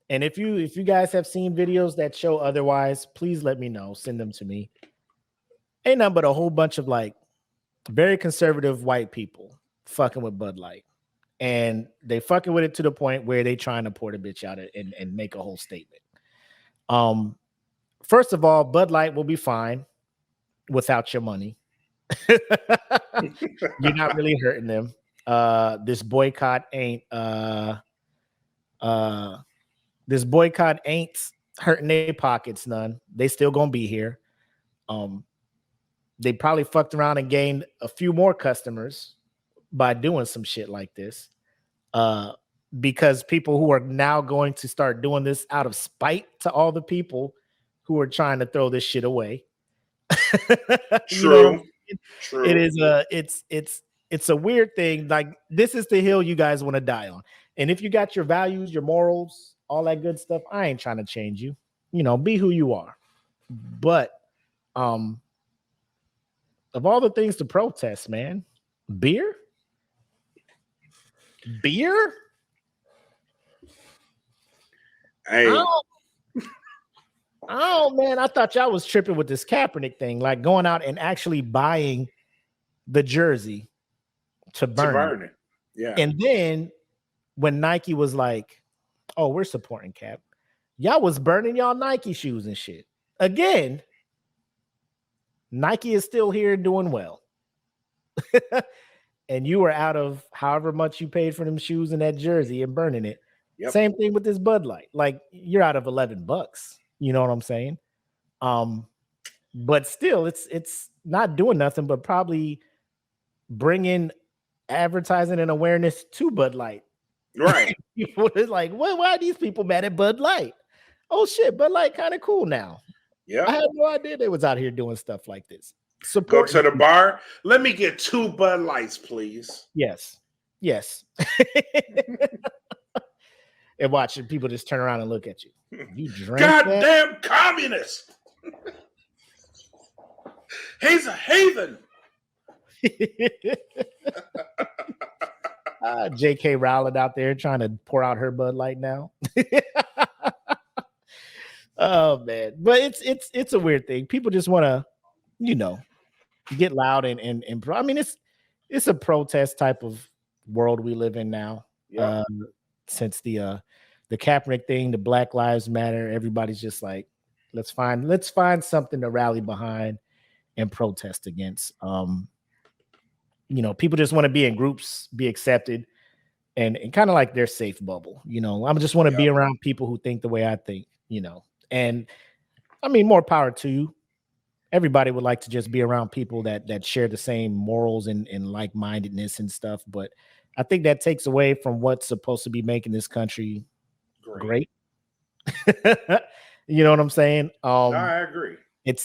and if you guys have seen videos that show otherwise, please let me know. Send them to me. Ain't nothing but a whole bunch of like very conservative white people fucking with Bud Light. And they fucking with it to the point where they trying to pour the bitch out and make a whole statement. First of all, Bud Light will be fine without your money. You're not really hurting them. This boycott ain't hurting their pockets none. They still gonna be here. They probably fucked around and gained a few more customers by doing some shit like this. Because people who are now going to start doing this out of spite to all the people who are trying to throw this shit away. True. True. It is it's a weird thing. Like this is the hill you guys want to die on. And if you got your values, your morals, all that good stuff, I ain't trying to change you. You know, be who you are. But of all the things to protest, man, beer? Hey. Oh man, I thought y'all was tripping with this Kaepernick thing, like going out and actually buying the jersey to burn it. Yeah. And then when Nike was like, "Oh, we're supporting Cap," y'all was burning y'all Nike shoes and shit. Again, Nike is still here doing well. And you were out of however much you paid for them shoes and that jersey and burning it. Yep. Same thing with this Bud Light. Like you're out of $11. You know what I'm saying? But still, it's not doing nothing but probably bringing advertising and awareness to Bud Light. Right. People is like, why are these people mad at Bud Light? Oh shit, Bud Light kind of cool now. Yeah, I had no idea they was out here doing stuff like this. Go to the bar. Let me get 2 Bud Lights, please. Yes. And watching people just turn around and look at you. You drank goddamn communist. He's a heathen. J.K. Rowling out there trying to pour out her Bud Light now. Oh man, but it's a weird thing. People just want to, you know, get loud and I mean it's a protest type of world we live in now. Yep. Since the Kaepernick thing, the Black Lives Matter, everybody's just like, let's find something to rally behind and protest against. You know, people just want to be in groups, be accepted, and kind of like their safe bubble. You know, I just want to be around people who think the way I think, you know. And I mean, more power to you. Everybody would like to just be around people that share the same morals and like-mindedness and stuff. But I think that takes away from what's supposed to be making this country great. You know what I'm saying? No, I agree. It's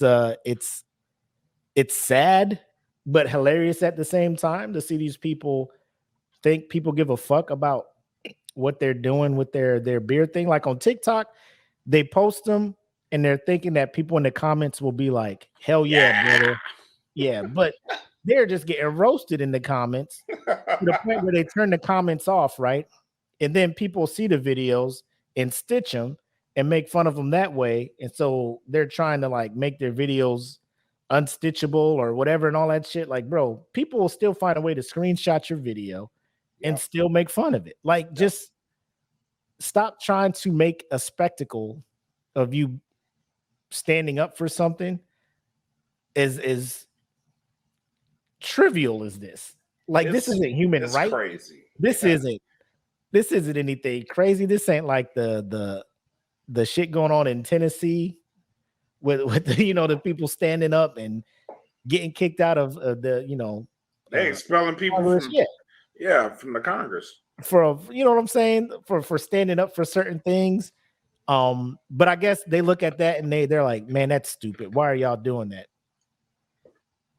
sad, but hilarious at the same time to see these people think people give a fuck about what they're doing with their beer thing. Like on TikTok, they post them and they're thinking that people in the comments will be like, hell yeah, brother. Yeah, but they're just getting roasted in the comments to the point where they turn the comments off, right? And then people see the videos and stitch them and make fun of them that way. And so they're trying to like make their videos unstitchable or whatever and all that shit. Like, bro, people will still find a way to screenshot your video and still make fun of it. Like, just stop trying to make a spectacle of you standing up for something as trivial as this. Like, this isn't human right. Crazy. This isn't. This isn't anything crazy. This ain't like the shit going on in Tennessee with the, the people standing up and getting kicked out of the They expelling people Congress. from from the Congress for what I'm saying, for standing up for certain things. But I guess they look at that and they're like, man, that's stupid. Why are y'all doing that?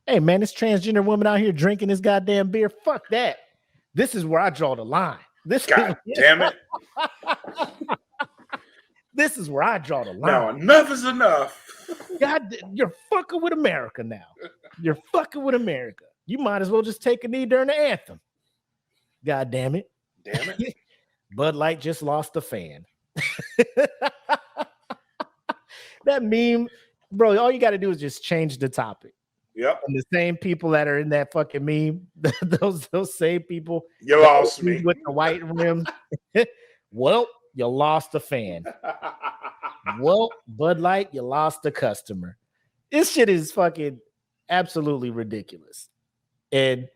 Hey man, this transgender woman out here drinking this goddamn beer. Fuck that. This is where I draw the line. God damn it. This is where I draw the line. Now enough is enough. God, you're fucking with America now. You're fucking with America. You might as well just take a knee during the anthem. God damn it. Damn it. Bud Light just lost a fan. That meme, bro, all you got to do is just change the topic. Yep. And the same people that are in that fucking meme, those same people. You lost me. With the white rims. Well, you lost a fan. Well, Bud Light, you lost a customer. This shit is fucking absolutely ridiculous. And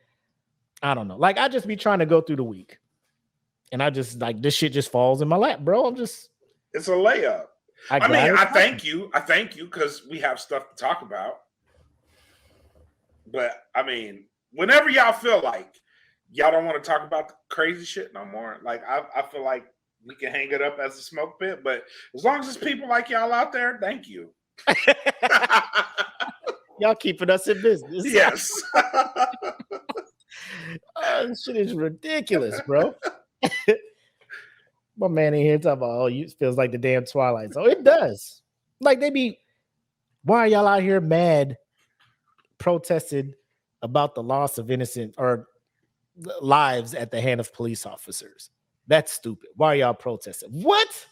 I don't know. Like, I just be trying to go through the week. And I just, like, this shit just falls in my lap, bro. It's a layup. I thank you. I thank you because we have stuff to talk about. But, I mean, whenever y'all feel like y'all don't want to talk about the crazy shit no more, like, I feel like we can hang it up as a smoke pit. But as long as there's people like y'all out there, thank you. Y'all keeping us in business. Yes. This shit is ridiculous, bro. My man in here talking about, it feels like the damn Twilight. So it does. Like, why are y'all out here mad, protested about the loss of innocent or lives at the hand of police officers? That's stupid. Why are y'all protesting? What?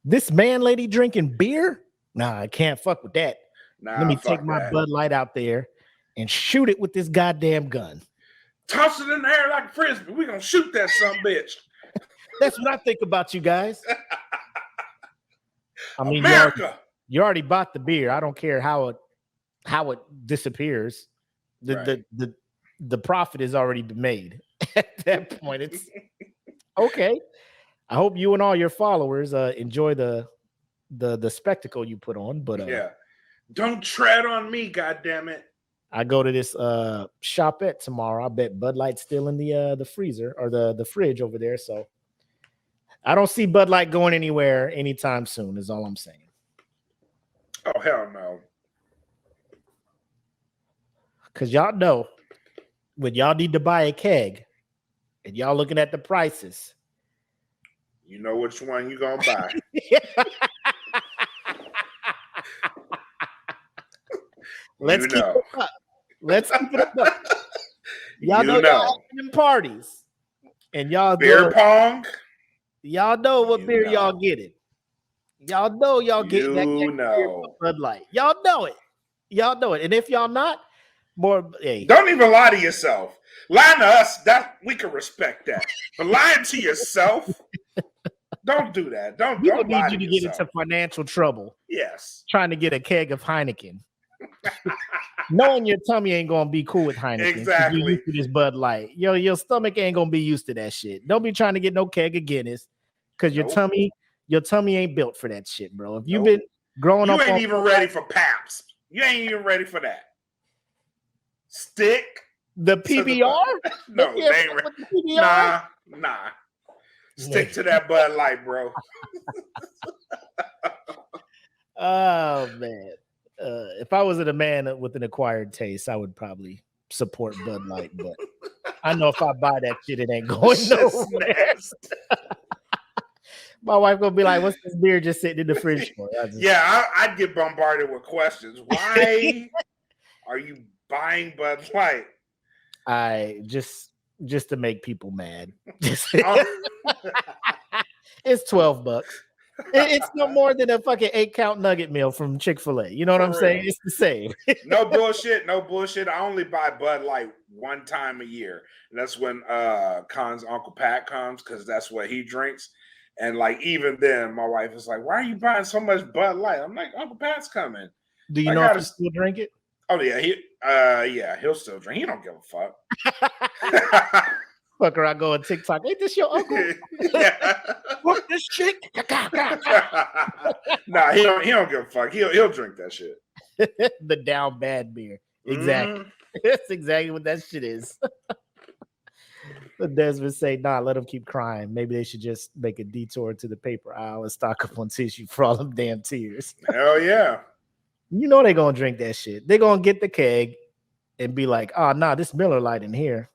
This man lady drinking beer? Nah, I can't fuck with that. Let me take my Bud Light out there and shoot it with this goddamn gun. Toss it in the air like a frisbee. We're going to shoot that son bitch. That's what I think about you guys. I mean, America. You already bought the beer. I don't care how it disappears. The profit has already been made. At that point, it's okay. I hope you and all your followers enjoy the spectacle you put on. But yeah, don't tread on me, goddammit. I go to this shopette tomorrow. I bet Bud Light's still in the freezer or the fridge over there. So I don't see Bud Light going anywhere anytime soon, is all I'm saying. Oh, hell no. Because y'all know when y'all need to buy a keg and y'all looking at the prices. You know which one you going to buy. Let's keep it up. Let's keep it up. Y'all know y'all having parties. And y'all beer pong. Y'all know what beer y'all getting. Y'all know y'all getting that Bud Light. Y'all know it. Y'all know it. And if y'all not, hey. Don't even lie to yourself. Lying to us, that we can respect that. But lying to yourself, don't do that. Don't need lie you to yourself. Get into financial trouble. Yes. Trying to get a keg of Heineken. Knowing your tummy ain't gonna be cool with Heineken. Exactly. You're used to this Bud Light. Your stomach ain't gonna be used to that shit. Don't be trying to get no keg of Guinness because your tummy ain't built for that shit, bro. If you've been growing up, you ain't even ready for Paps. You ain't even ready for that. Stick the PBR. No, they ain't ready. Nah. Stick to that Bud Light, bro. Oh man. If I wasn't a man with an acquired taste, I would probably support Bud Light, but I know if I buy that shit, it ain't going nowhere. My wife gonna be like, "What's this beer just sitting in the fridge for?" I'd get bombarded with questions. Why are you buying Bud Light? I just to make people mad. It's $12. It's no more than a fucking 8-count nugget meal from Chick-fil-A. You know what I'm saying? It's the same. No bullshit. I only buy Bud Light one time a year. And that's when Khan's Uncle Pat comes because that's what he drinks. And like even then, my wife is like, "Why are you buying so much Bud Light?" I'm like, "Uncle Pat's coming." Do you know if he still drink it? Oh yeah, he'll still drink. He don't give a fuck. Fucker, I go on TikTok. Ain't this your uncle? Fuck this shit. Nah, he don't give a fuck. He'll drink that shit. The down bad beer. Exactly. That's exactly what that shit is. But Desmond say, nah, let them keep crying. Maybe they should just make a detour to the paper aisle and stock up on tissue for all them damn tears. Hell yeah. You know they're gonna drink that shit. They're gonna get the keg and be like, oh nah, this Miller Lite in here.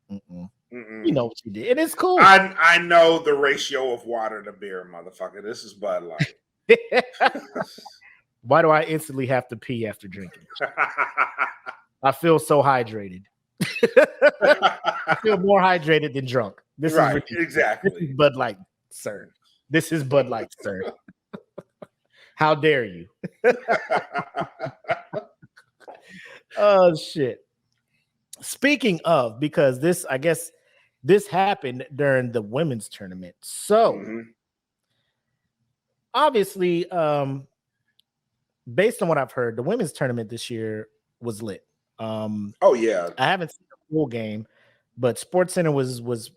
You know what you did. And it's cool. I know the ratio of water to beer, motherfucker. This is Bud Light. Why do I instantly have to pee after drinking? I feel so hydrated. I feel more hydrated than drunk. This is ridiculous. Exactly. This is Bud Light, sir. This is Bud Light, sir. How dare you? Oh shit. Speaking of, because this, I guess this happened during the women's tournament. So obviously, based on what I've heard, the women's tournament this year was lit. Oh yeah. I haven't seen the full game, but SportsCenter was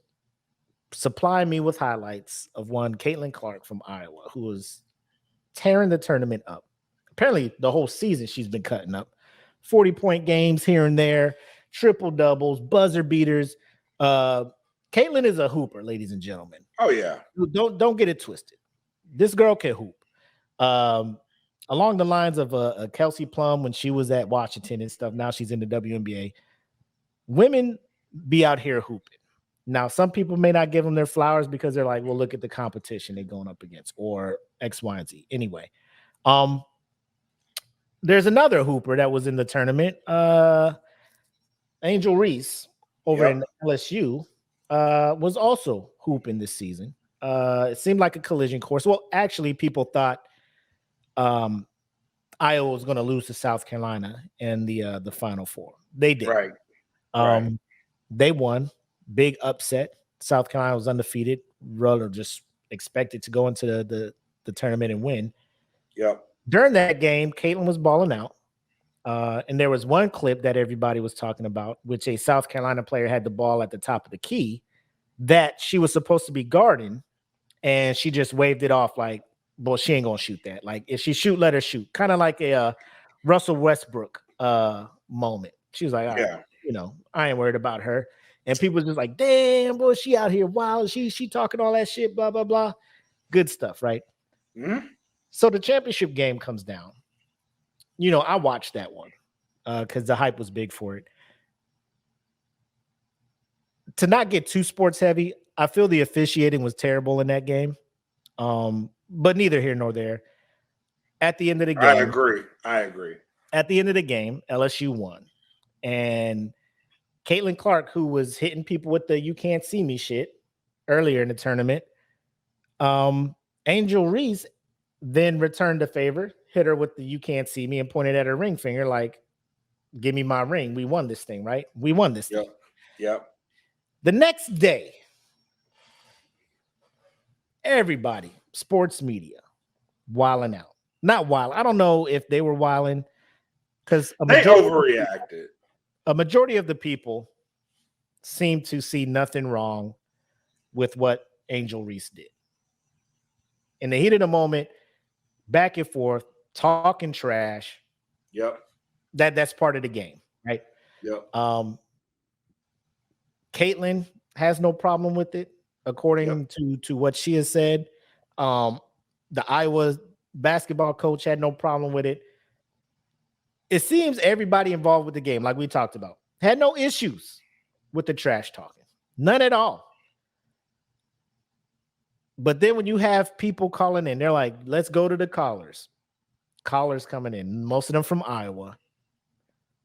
supplying me with highlights of one Caitlin Clark from Iowa, who was tearing the tournament up. Apparently, the whole season she's been cutting up. 40-point games here and there, triple doubles, buzzer beaters. Caitlin is a hooper, ladies and gentlemen. Oh yeah. Don't get it twisted. This girl can hoop. Along the lines of a Kelsey Plum when she was at Washington and stuff. Now she's in the WNBA. Women be out here hooping. Now, some people may not give them their flowers because they're like, well, look at the competition they're going up against or X, Y, and Z. Anyway, there's another hooper that was in the tournament. Angel Reese over in LSU was also hooping this season. It seemed like a collision course. Well, actually, people thought Iowa was going to lose to South Carolina in the Final Four. They did. Right. They won. Big upset. South Carolina was undefeated. Rather just expected to go into the tournament and win. Yep. During that game, Caitlin was balling out. And there was one clip that everybody was talking about, which a South Carolina player had the ball at the top of the key that she was supposed to be guarding, and she just waved it off like, well, she ain't gonna shoot that. Like, if she shoot, let her shoot. Kind of like a Russell Westbrook moment. She was like, all right, I ain't worried about her. And people was just like, damn, boy, she out here wild. She talking all that shit, blah, blah, blah. Good stuff, right? So the championship game comes down. I watched that one because the hype was big for it. To not get too sports heavy, I feel the officiating was terrible in that game. But neither here nor there. At the end of the game, I agree. At the end of the game, LSU won. And Caitlin Clark, who was hitting people with the "you can't see me" shit earlier in the tournament, Angel Reese then returned the favor, hit her with the "you can't see me" and pointed at her ring finger like, give me my ring. We won this thing, right? We won this thing. Yep. The next day, everybody, sports media, wilding out. Not wild. I don't know if they were wilding because they overreacted. A majority of the people seem to see nothing wrong with what Angel Reese did. In the heat of the moment, back and forth, talking trash. Yep. That's part of the game, right? Yep. Caitlin has no problem with it, according to what she has said. The Iowa basketball coach had no problem with it. It seems everybody involved with the game, like we talked about, had no issues with the trash talking. None at all. But then when you have people calling in, they're like, let's go to the callers. Callers coming in, most of them from Iowa.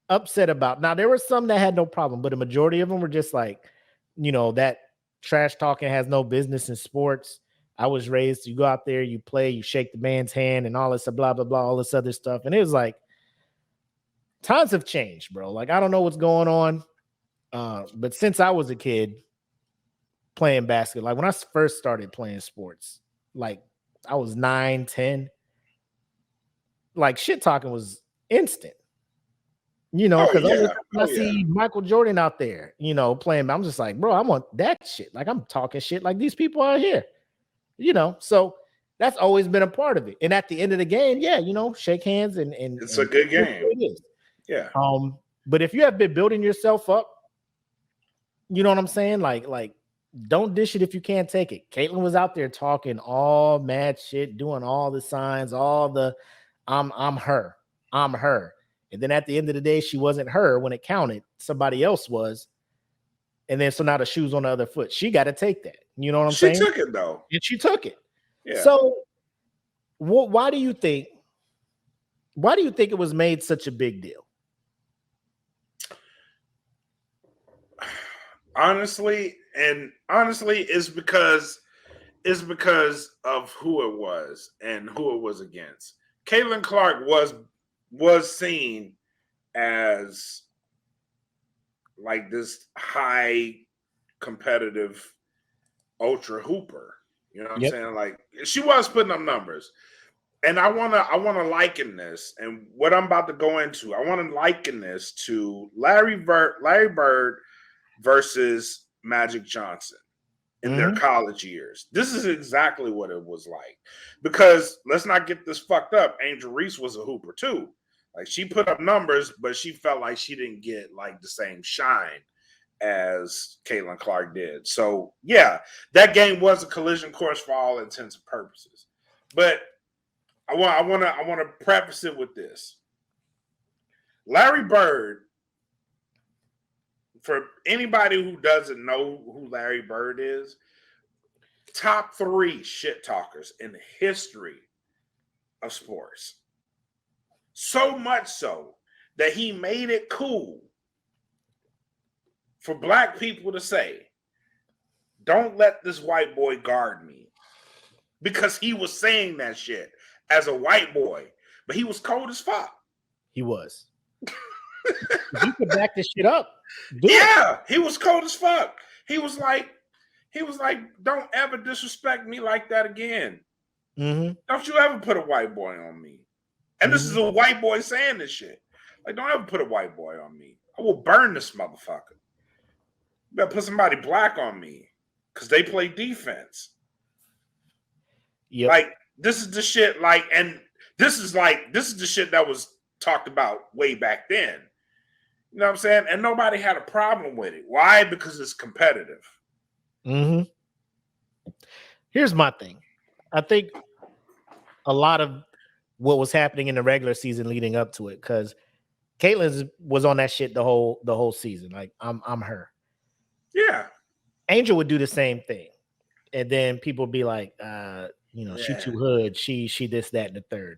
Upset about. Now, there were some that had no problem, but a majority of them were just like, that trash talking has no business in sports. I was raised, you go out there, you play, you shake the man's hand and all this blah, blah, blah, all this other stuff. And it was like, times have changed, bro. Like, I don't know what's going on. But since I was a kid playing basketball, like when I first started playing sports, like I was 9, 10, like shit talking was instant. You know, because I yeah. see Michael Jordan out there, you know, playing. I'm just like, bro, I want that shit. Like, I'm talking shit like these people are here, you know. So that's always been a part of it. And at the end of the game, yeah, you know, shake hands and It's a good game. It is. Yeah. But if you have been building yourself up, you know what I'm saying? Like, don't dish it if you can't take it. Caitlyn was out there talking all mad shit, doing all the signs, all the I'm her. And then at the end of the day, she wasn't her when it counted. Somebody else was. And then so now the shoe's on the other foot. She got to take that. You know what I'm saying? She took it though. And she took it. Yeah. So why do you think it was made such a big deal? Honestly, it's because of who it was and who it was against. Caitlin Clark was seen as like this high competitive ultra hooper. You know what I'm saying? Like, she was putting up numbers. And I wanna liken this, and what I'm about to go into, I want to liken this to Larry Bird versus Magic Johnson in their college years. This is exactly what it was like. Because let's not get this fucked up. Angel Reese was a hooper too. Like, she put up numbers, but she felt like she didn't get like the same shine as Caitlin Clark did. So yeah, that game was a collision course for all intents and purposes. But I want to preface it with this. Larry Bird, for anybody who doesn't know who Larry Bird is, top 3 shit talkers in the history of sports. So much so that he made it cool for black people to say, don't let this white boy guard me. Because he was saying that shit as a white boy, but he was cold as fuck. He was. You could back this shit up. He was cold as fuck. He was like, don't ever disrespect me like that again. Mm-hmm. Don't you ever put a white boy on me. And this is a white boy saying this shit. Like, don't ever put a white boy on me. I will burn this motherfucker. You better put somebody black on me because they play defense. Yep. Like, this is the shit, like, and this is the shit that was talked about way back then. You know what I'm saying? And nobody had a problem with it. Why? Because it's competitive. Mm-hmm. Here's my thing. I think a lot of what was happening in the regular season leading up to it, because Caitlyn was on that shit the whole season. Like, I'm her. Yeah. Angel would do the same thing. And then people would be like, she too hood, she this, that, and the third.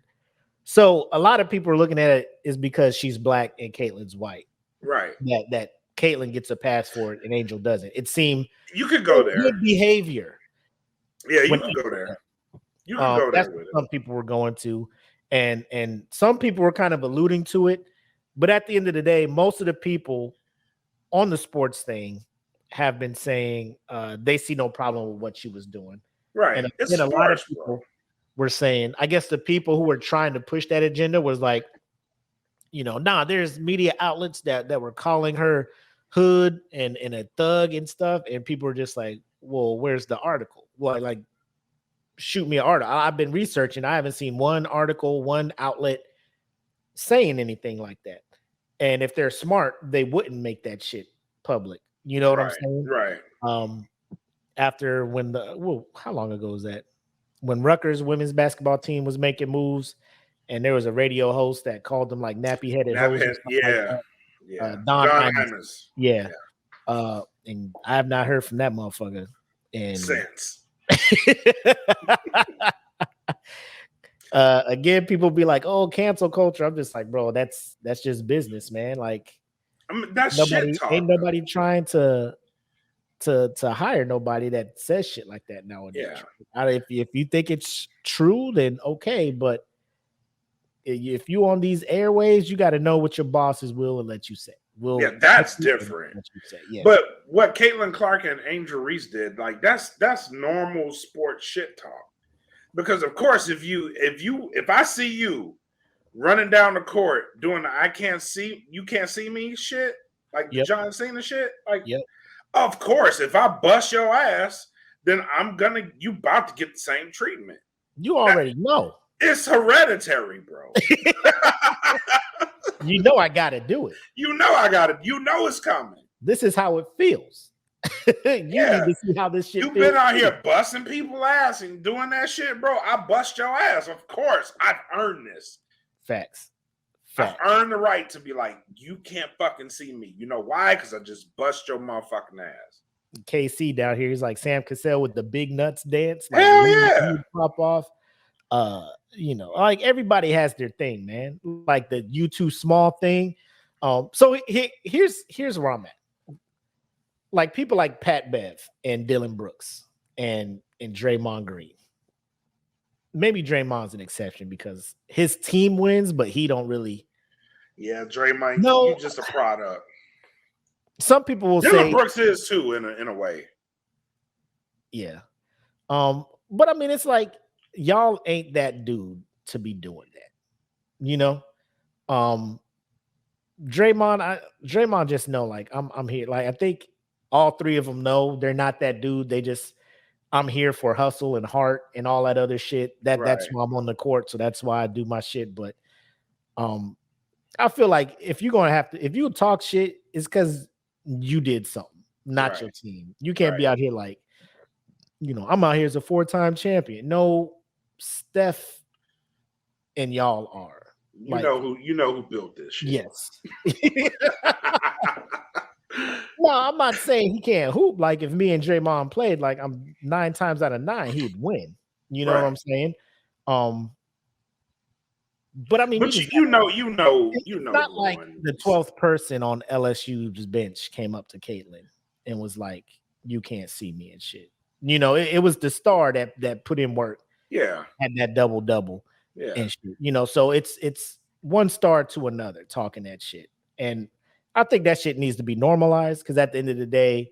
So a lot of people are looking at it is because she's black and Caitlyn's white. Right. That Caitlyn gets a pass for it and Angel doesn't. It seemed you could go there. Good behavior. Yeah, you can go there. You can go there with it. Some people were going to, and some people were kind of alluding to it. But at the end of the day, most of the people on the sports thing have been saying they see no problem with what she was doing. Right. And a lot of people were saying, I guess the people who were trying to push that agenda was like, there's media outlets that were calling her hood and a thug and stuff. And people were just like, well, where's the article? Well, like, shoot me an article. I've been researching. I haven't seen one article, one outlet saying anything like that. And if they're smart, they wouldn't make that shit public. You know what I'm saying? Right. After how long ago was that? When Rutgers women's basketball team was making moves, and there was a radio host that called them like nappy-headed hoes. Yeah. Don Hymas. Yeah. And I have not heard from that motherfucker since. Again, people be like, "Oh, cancel culture." I'm just like, bro, that's just business, man. Like, that's nobody, shit talk. Ain't nobody trying to hire nobody that says shit like that nowadays. Yeah. If you think it's true, then okay. But if you on these airways, you got to know what your bosses will and let you say. That's different. Yeah. But what Caitlin Clark and Angel Reese did, like, that's normal sports shit talk. Because of course, if I see you running down the court doing the you can't see me shit, like the Yep. John Cena shit. Like, Yep. of course, if I bust your ass, then you about to get the same treatment. You already know. It's hereditary, bro. You know I gotta do it. You know I got it. You know it's coming. This is how it feels. You Yeah. need to see how this shit You've feels. been out here busting people ass and doing that shit, bro. I bust your ass. Of course, I've earned this. Facts. I've earned the right to be like, you can't fucking see me. You know why? Because I just bust your motherfucking ass. KC down here, he's like Sam Cassell with the big nuts dance. Like, Hell when yeah. you pop off. You know, like everybody has their thing, man. Like the you too small thing. So here's where I'm at. Like people like Pat Bev and Dylan Brooks and Draymond Green. Maybe Draymond's an exception because his team wins, but he don't really. Yeah, Draymond, No. you just a product. Some people will Dylan say Brooks is too, in a way. Yeah. But I mean, it's like y'all ain't that dude to be doing that. You know? Draymond just know, like, I'm here. Like, I think all three of them know they're not that dude. They just, I'm here for hustle and heart and all that other shit. That's Right. why I'm on the court. So that's why I do my shit. But I feel like if you're gonna have to, if you talk shit, it's because you did something, not Right. your team. You can't be Right. out here like, you know, I'm out here as a 4-time champion. No, Steph and y'all are. You know who built this shit. Yes. No, I'm not saying he can't hoop. Like if me and Draymond played, like I'm 9 times out of 9, he'd win. You know what I'm saying? But I mean, but it's not like the 12th person on LSU's bench came up to Caitlin and was like, "You can't see me" and shit. You know, it was the star that put in work. Yeah, had that double. Yeah, and shit. You know, so it's one star to another talking that shit, and I think that shit needs to be normalized because at the end of the day,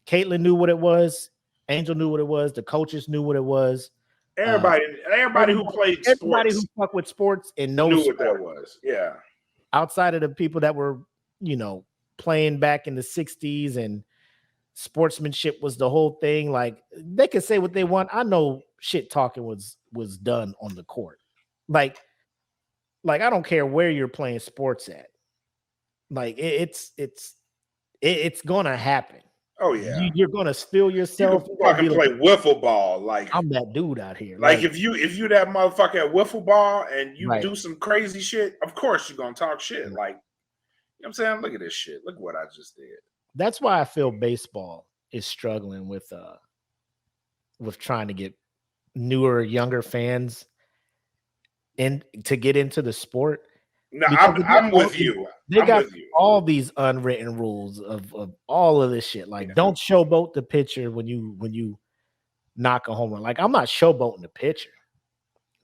Caitlin knew what it was, Angel knew what it was, the coaches knew what it was. Everybody who played sports, everybody who fuck with sports and knows knew what that was. Yeah, outside of the people that were, you know, playing back in the 60s and sportsmanship was the whole thing. Like they could say what they want. I know shit talking was done on the court. Like I don't care where you're playing sports at. Like it's gonna happen. Oh yeah, you're gonna spill yourself. You can fucking play wiffle ball. Like I'm that dude out here. Like if you that motherfucker at wiffle ball and you Right. do some crazy shit, of course you're gonna talk shit. Like, you know what I'm saying? Look at this shit. Look what I just did. That's why I feel baseball is struggling with trying to get newer, younger fans in to get into the sport. No, I'm with you. They got all these unwritten rules of all of this shit. Like, don't showboat the pitcher when you knock a home run. Like, I'm not showboating the pitcher.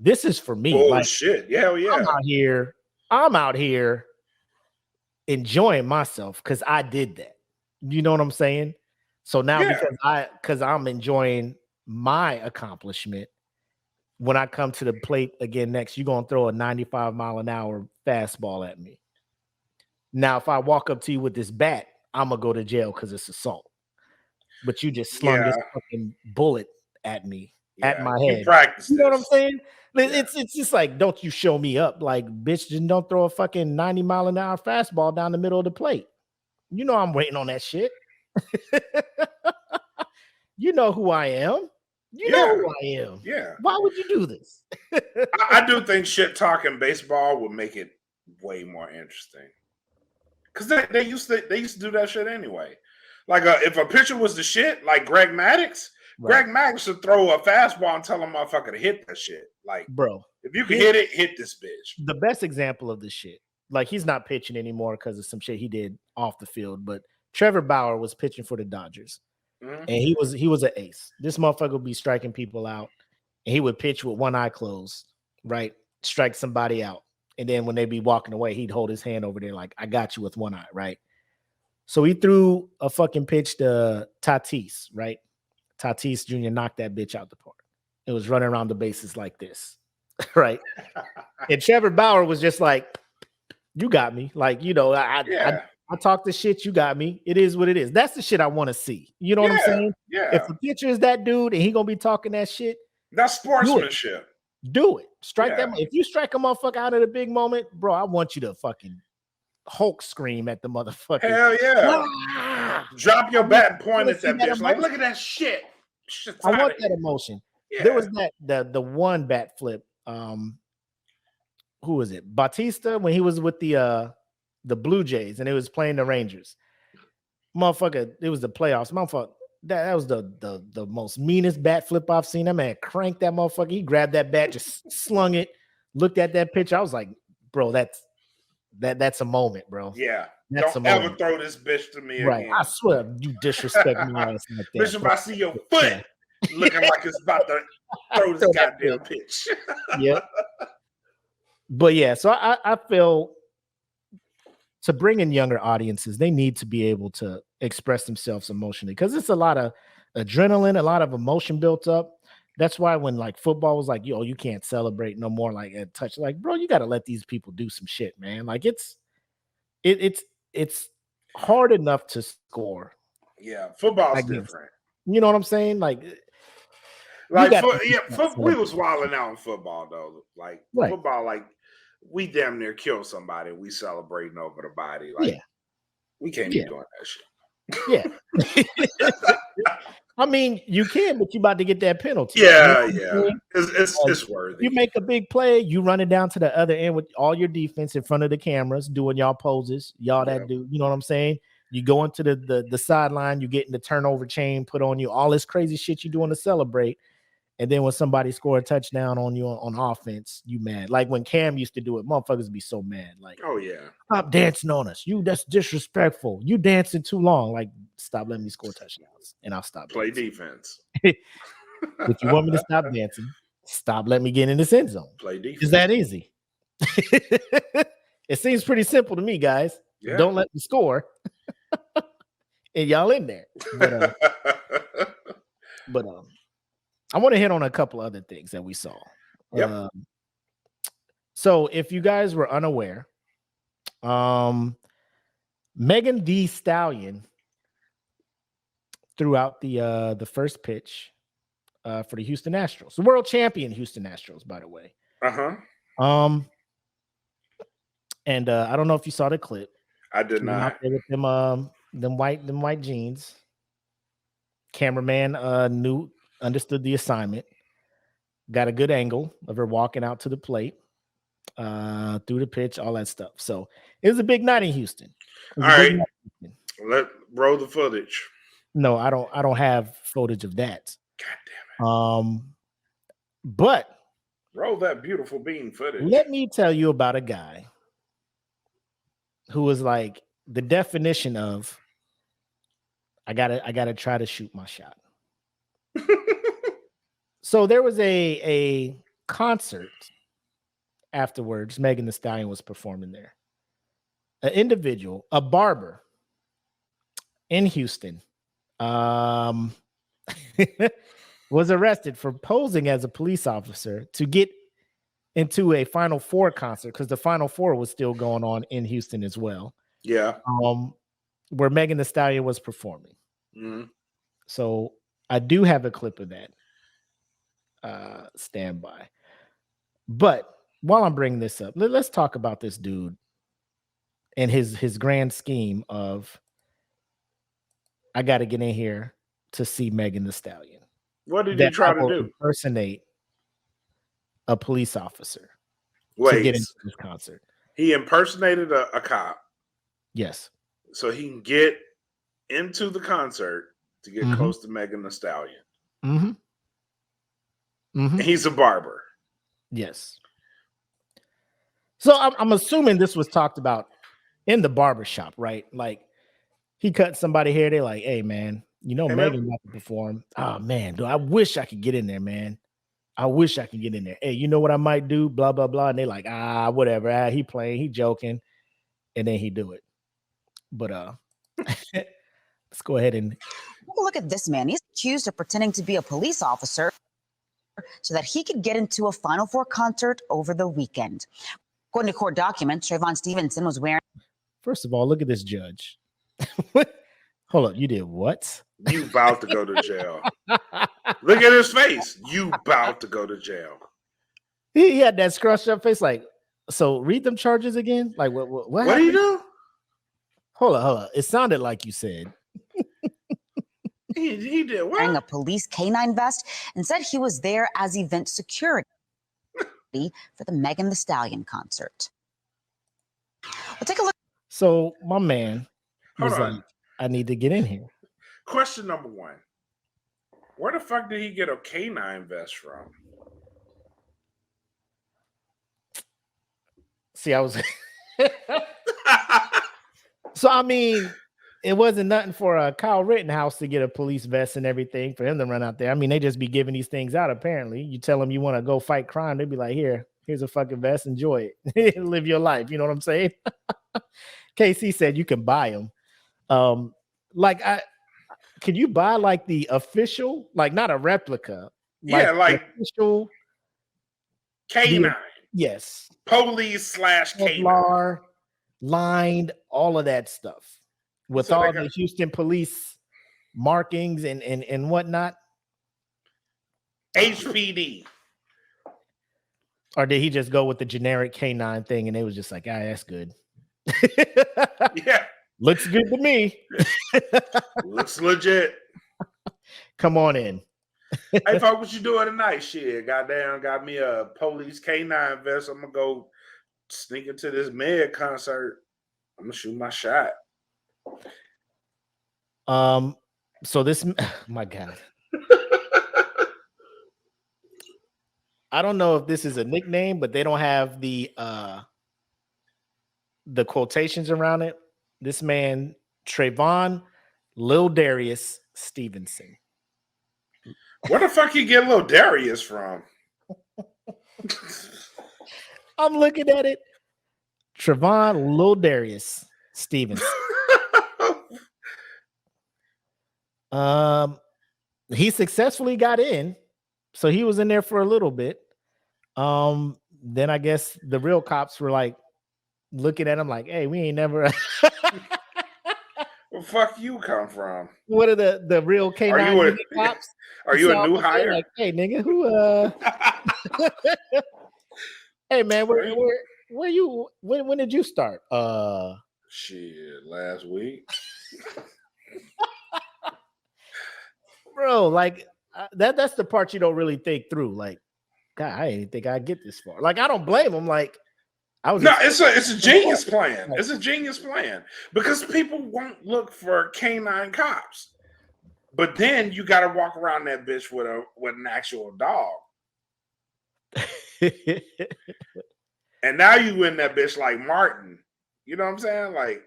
This is for me. Oh like, shit! Yeah, yeah. I'm out here enjoying myself because I did that. You know what I'm saying? So now because I'm enjoying my accomplishment. When I come to the plate again next, you're gonna throw a 95-mile-an-hour fastball at me. Now, if I walk up to you with this bat, I'm gonna go to jail because it's assault. But you just slung this fucking bullet at me, at my head. You know what I'm saying? It's just like, don't you show me up. Like, bitch, just don't throw a fucking 90-mile-an-hour fastball down the middle of the plate. You know I'm waiting on that shit. You know who I am. You know who I am. Yeah. Why would you do this? I do think shit talking baseball would make it way more interesting. Because they used to do that shit anyway. Like if a pitcher was the shit, like Greg Maddux, Greg Maddux would throw a fastball and tell a motherfucker to hit that shit. Like, bro, if you can hit it, hit this bitch. The best example of this shit, like he's not pitching anymore because of some shit he did off the field, but Trevor Bauer was pitching for the Dodgers. And he was an ace. This motherfucker would be striking people out, and he would pitch with one eye closed, right? Strike somebody out. And then when they'd be walking away, he'd hold his hand over there like, I got you with one eye, right? So he threw a fucking pitch to Tatis, right? Tatis Jr. knocked that bitch out the park. It was running around the bases like this. right? And Trevor Bauer was just like, you got me. Like, you know, I talk the shit, you got me. It is what it is. That's the shit I want to see. You know what I'm saying? Yeah. If the pitcher is that dude and he gonna be talking that shit, that's sportsmanship. Do it. Strike that. If you strike a motherfucker out of the big moment, bro, I want you to fucking Hulk scream at the motherfucker. Hell yeah. Drop your bat and point at that bitch. Like, look at that shit. I want that emotion. Yeah. There was the one bat flip. Who was it? Bautista, when he was with the Blue Jays and it was playing the Rangers. Motherfucker, it was the playoffs. Motherfucker, that was the most meanest bat flip I've seen. That man cranked that motherfucker. He grabbed that bat, just slung it, looked at that pitch. I was like, bro, that's a moment, bro. Yeah. That's Don't ever throw this bitch to me again. I swear, you disrespect my ass like that. Bitch, if I see your foot looking like it's about to throw this goddamn pitch. Yeah. But yeah, so I feel to bring in younger audiences, they need to be able to express themselves emotionally because it's a lot of adrenaline, a lot of emotion built up. That's why when like football was like, yo, you can't celebrate no more like at touch. Like, bro, you got to let these people do some shit, man. Like it's hard enough to score. Yeah, football's different. You know what I'm saying? Like we was wilding out in football though. Like football, like we damn near kill somebody. We celebrating over the body. Like we can't be doing that shit. Yeah. I mean, you can, but you about to get that penalty. Yeah, it's worthy. You make a big play, you run it down to the other end with all your defense in front of the cameras, doing y'all poses, y'all that do. You know what I'm saying? You go into the sideline, you get in the turnover chain put on you, all this crazy shit you doing to celebrate. And then when somebody score a touchdown on you on offense, you mad. Like when Cam used to do it, motherfuckers be so mad. Like, oh yeah, stop dancing on us. That's disrespectful. You dancing too long. Like, stop letting me score touchdowns, and I'll stop. Play defense. If you want me to stop dancing, stop letting me get in this end zone. Play defense. Is that easy? It seems pretty simple to me, guys. Yeah. Don't let me score, and y'all in there. But I want to hit on a couple other things that we saw. Yep. So if you guys were unaware, Megan Thee Stallion threw out the first pitch for the Houston Astros, the world champion Houston Astros, by the way. And I don't know if you saw the clip. I did not. With them white jeans. Cameraman understood the assignment, got a good angle of her walking out to the plate, through the pitch, all that stuff. So it was a big night in Houston. All right, let roll the footage. No, I don't have footage of that. God damn it. But roll that beautiful bean footage. Let me tell you about a guy who was like the definition of I gotta try to shoot my shot. So there was a concert afterwards. Megan Thee Stallion was performing there. An individual, a barber in Houston, was arrested for posing as a police officer to get into a Final Four concert because the Final Four was still going on in Houston as well. Yeah. Where Megan Thee Stallion was performing. Mm-hmm. So I do have a clip of that. Stand by. But while I'm bringing this up, let's talk about this dude and his grand scheme of I got to get in here to see Megan Thee Stallion. What did he try to do? Impersonate a police officer to get into this concert. He impersonated a cop. Yes. So he can get into the concert to get close to Megan Thee Stallion. Mm-hmm. Mm-hmm. He's a barber. Yes. So I'm assuming this was talked about in the barbershop, right? Like he cut somebody hair. They're like, hey, man, you know, Megan got to perform. Oh, man, dude, I wish I could get in there, man. I wish I could get in there. Hey, you know what I might do? Blah, blah, blah. And they're like, whatever. He playing, he joking. And then he do it. But let's go ahead and look at this man. He's accused of pretending to be a police officer. so that he could get into a Final Four concert over the weekend. According to court documents, Trayvon Stevenson was wearing. First of all, look at this judge. Hold up, you did what? You about to go to jail. Look at his face. You about to go to jail. He had that scrunched up face. Like, so read them charges again. Like, what do you do? Hold on. It sounded like you said. He did what? Wearing a police canine vest and said he was there as event security for the Megan Thee Stallion concert. We'll take a look. So my man Hold was on. like, I need to get in here. Question number one. Where the fuck did he get a canine vest from? See, I was so I mean, it wasn't nothing for Kyle Rittenhouse to get a police vest and everything for him to run out there. I mean, they just be giving these things out. Apparently, you tell them you want to go fight crime, they'd be like, here's a fucking vest, enjoy it, live your life. You know what I'm saying? KC said you can buy them. Can you buy like the official, like not a replica? Like official canine. Yes. Police / canine. Kevlar, lined, all of that stuff. With So all the Houston police markings and whatnot. HPD. Or did he just go with the generic canine thing and they was just like, that's good. Yeah. Looks good to me. Looks legit. Come on in. Hey, folks, what you doing tonight? Shit, goddamn, got me a police canine vest. I'm gonna go sneak into this Meg concert. I'm gonna shoot my shot. So this, my God. I don't know if this is a nickname, but they don't have the quotations around it. This man, Trayvon Lil Darius Stevenson. Where the fuck you get Lil Darius from? I'm looking at it. Trayvon Lil Darius Stevenson. He successfully got in, so he was in there for a little bit. Then I guess the real cops were like looking at him like, hey, we ain't never Where the fuck you come from? What are the real K9 cops? Are you a new hire? Like, hey, nigga, who hey man, where you when did you start? Shit, last week. Bro, like that's the part you don't really think through. Like, God, I didn't think I'd get this far. Like, I don't blame him. Like, it's a genius plan. It's a genius plan because people won't look for canine cops, but then you got to walk around that bitch with an actual dog, and now you in that bitch like Martin. You know what I'm saying? Like.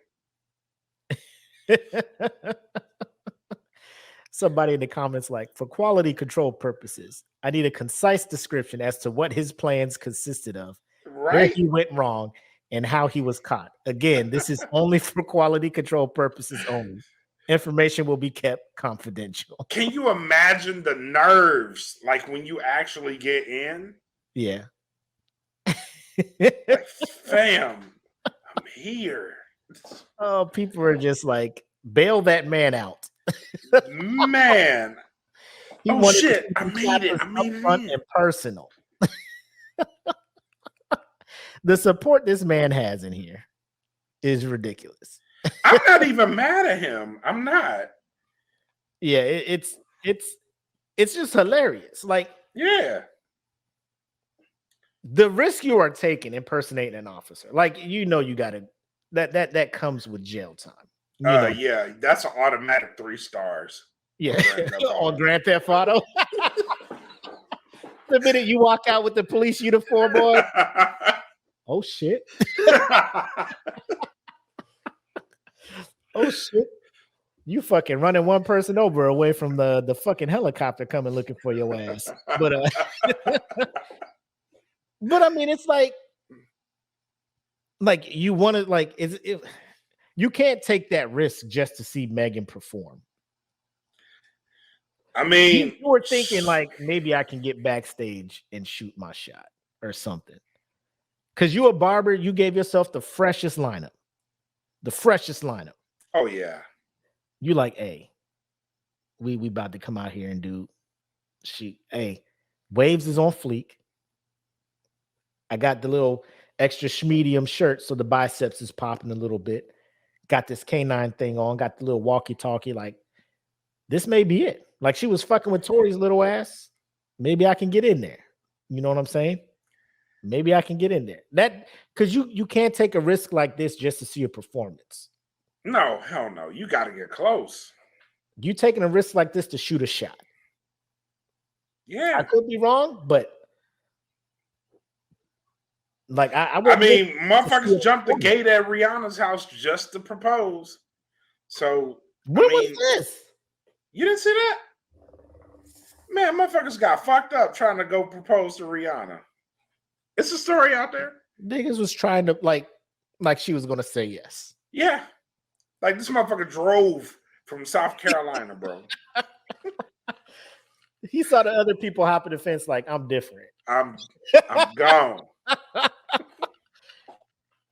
Somebody in the comments like, for quality control purposes, I need a concise description as to what his plans consisted of, where he went wrong, and how he was caught. Again, this is only for quality control purposes only. Information will be kept confidential. Can you imagine the nerves like when you actually get in? Yeah. Like, fam, I'm here. Oh, people are just like, bail that man out. Man, shit! I made it. And personal. The support this man has in here is ridiculous. I'm not even mad at him. I'm not. Yeah, it's just hilarious. Like, yeah, the risk you are taking impersonating an officer, like, you gotta that comes with jail time. Yeah, that's an automatic 3 stars. Yeah, on Grand Theft Auto. The minute you walk out with the police uniform on, oh shit! Oh shit! You fucking running one person over away from the fucking helicopter coming looking for your ass. But but I mean, it's like you want to like you can't take that risk just to see Megan perform. I mean, you were thinking like maybe I can get backstage and shoot my shot or something. Because you a barber, you gave yourself the freshest lineup. The freshest lineup. oh yeah. You like, hey, we about to come out here and do shoot. Hey, Waves is on fleek. I got the little extra medium shirt, so the biceps is popping a little bit. Got this canine thing on, got the little walkie-talkie. Like, this may be it. Like, she was fucking with Tori's little ass. Maybe I can get in there. You know what I'm saying? Maybe I can get in there. That because you can't take a risk like this just to see a performance. No, hell no. You got to get close. You taking a risk like this to shoot a shot. Yeah. I could be wrong, but like I mean, motherfuckers jumped the gate at Rihanna's house just to propose. So what was this? You didn't see that? Man, motherfuckers got fucked up trying to go propose to Rihanna. It's a story out there. Niggas was trying to like she was gonna say yes. Yeah. Like this motherfucker drove from South Carolina, bro. He saw the other people hopping the fence like, I'm different. I'm gone.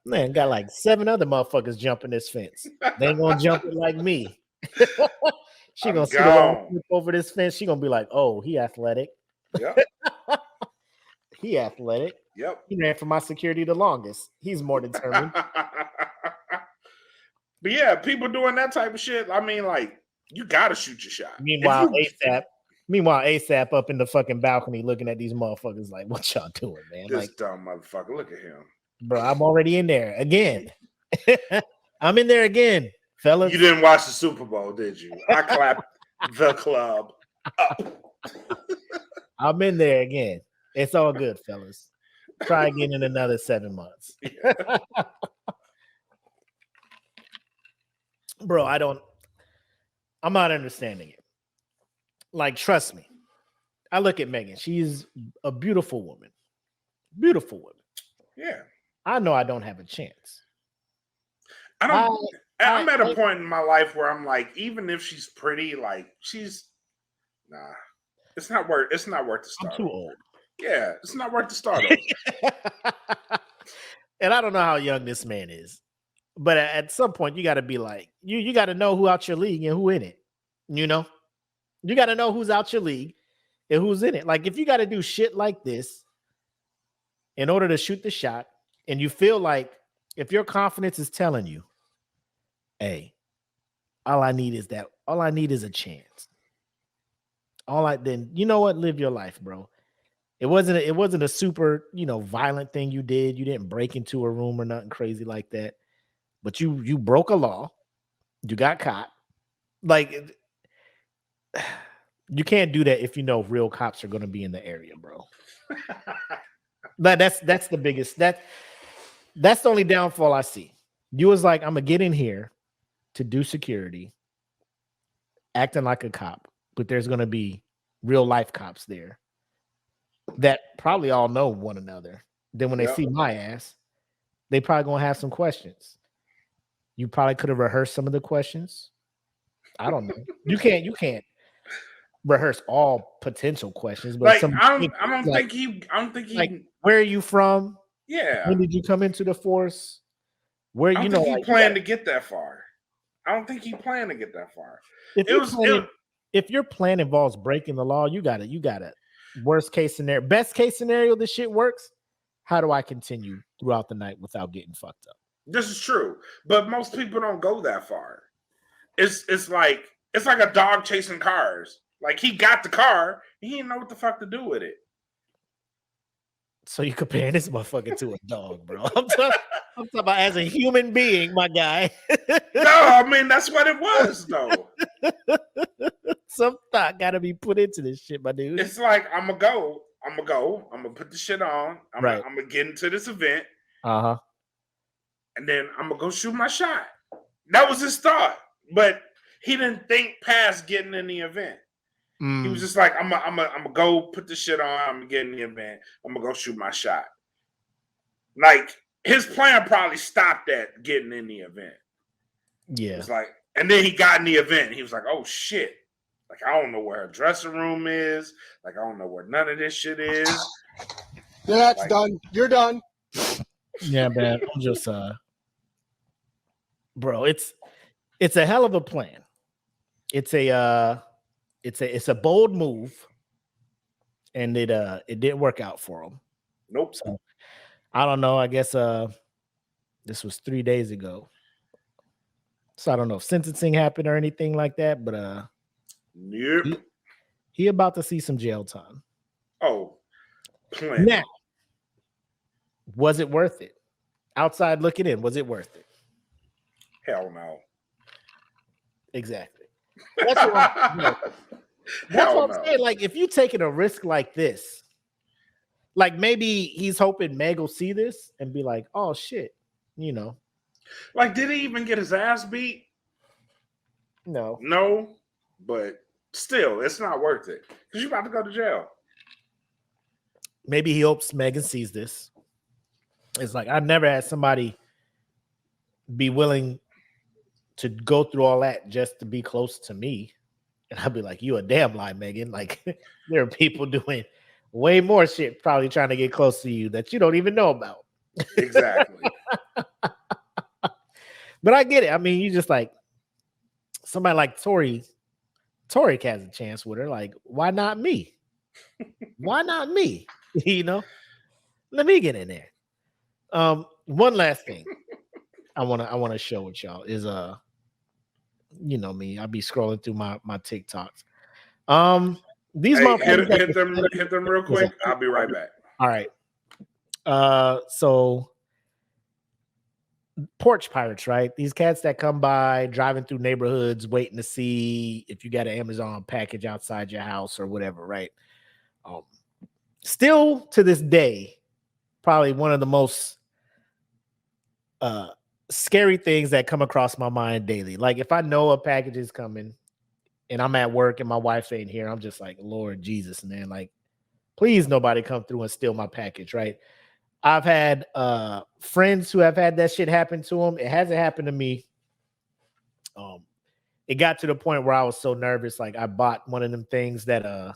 Man, got like 7 other motherfuckers jumping this fence. They ain't gonna jump it like me. She gonna sit over this fence. She gonna be like, oh, he athletic. Yep. He athletic. Yep. He ran for my security the longest. He's more determined. But yeah, people doing that type of shit. I mean, like, you gotta shoot your shot. Meanwhile, ASAP up in the fucking balcony looking at these motherfuckers like, what y'all doing, man? This like, dumb motherfucker. Look at him. Bro, I'm already in there again. I'm in there again, fellas. You didn't watch the Super Bowl, did you? I clapped the club up. I'm in there again. It's all good, fellas. Try again in another 7 months. Bro, I'm not understanding it. Like, trust me. I look at Megan. She's a beautiful woman. Beautiful woman. Yeah. I know I don't have a chance. I'm at a point in my life where I'm like, even if she's pretty, like nah. It's not worth the start. I'm too old. Yeah, it's not worth the start. And I don't know how young this man is. But at some point, you got to be like, you got to know who out your league and who in it. You know? You got to know who's out your league and who's in it. Like, if you got to do shit like this in order to shoot the shot, and you feel like if your confidence is telling you, hey, all I need is a chance. Then you know what? Live your life, bro. It wasn't a super, violent thing you did. You didn't break into a room or nothing crazy like that. But you broke a law. You got caught. Like, you can't do that if you know real cops are going to be in the area, bro. That's the biggest. That's the only downfall I see. You was like, I'm gonna get in here to do security, acting like a cop, but there's gonna be real life cops there that probably all know one another. Then when they see my ass, they probably gonna have some questions. You probably could have rehearsed some of the questions. I don't know. You can't rehearse all potential questions, but like I don't think he like, where are you from? Yeah. When did you come into the force? Where I don't think he planned to get that far. I don't think he planned to get that far. If your plan involves breaking the law, you got it. Worst case scenario, best case scenario, this shit works. How do I continue throughout the night without getting fucked up? This is true, but most people don't go that far. It's like a dog chasing cars. Like, he got the car, he didn't know what the fuck to do with it. So you comparing this motherfucker to a dog, bro? I'm talking about as a human being, my guy. No, I mean that's what it was, though. Some thought got to be put into this shit, my dude. It's like I'm gonna put the shit on. I'm gonna get into this event. And then I'm gonna go shoot my shot. That was his thought, but he didn't think past getting in the event. He was just like, I'm gonna go put the shit on. I'm gonna get in the event. I'm gonna go shoot my shot. Like, his plan probably stopped at getting in the event. Yeah. It's like, and then he got in the event. He was like, oh shit, Like, I don't know where her dressing room is. Like, I don't know where none of this shit is. That's Like, done. You're done. Yeah, man. I'm just bro, it's a hell of a plan. It's a bold move, and it didn't work out for him. nope. So I don't know. I guess this was 3 days ago. So I don't know if sentencing happened or anything like that, but Nope. he about to see some jail time. Oh, plenty. Now, was it worth it? Outside looking in, was it worth it? Hell no. Exactly. That's what I'm saying. Like, if you're taking a risk like this, like maybe he's hoping Meg will see this and be like, "Oh shit," you know. Like, did he even get his ass beat? No. No, but still, it's not worth it because you're about to go to jail. Maybe he hopes Megan sees this. It's like, I've never had somebody be willing to go through all that just to be close to me. And I'd be like, you a damn lie, Megan. Like, there are people doing way more shit probably trying to get close to you that you don't even know about. Exactly. But I get it. I mean, you just like somebody like Tori has a chance with her. Like, why not me? Why not me? You know, let me get in there. One last thing I wanna show with y'all is you know me, I'll be scrolling through my TikToks. These motherfuckers hit them real quick. I'll be right back. All right. So porch pirates, right? These cats that come by driving through neighborhoods waiting to see if you got an Amazon package outside your house or whatever, right? Still to this day, probably one of the most scary things that come across my mind daily. Like, if I know a package is coming and I'm at work and my wife ain't here, I'm just like, Lord Jesus, man, like, please nobody come through and steal my package, right? I've had friends who have had that shit happen to them. It hasn't happened to me. It got to the point where I was so nervous, like I bought one of them things that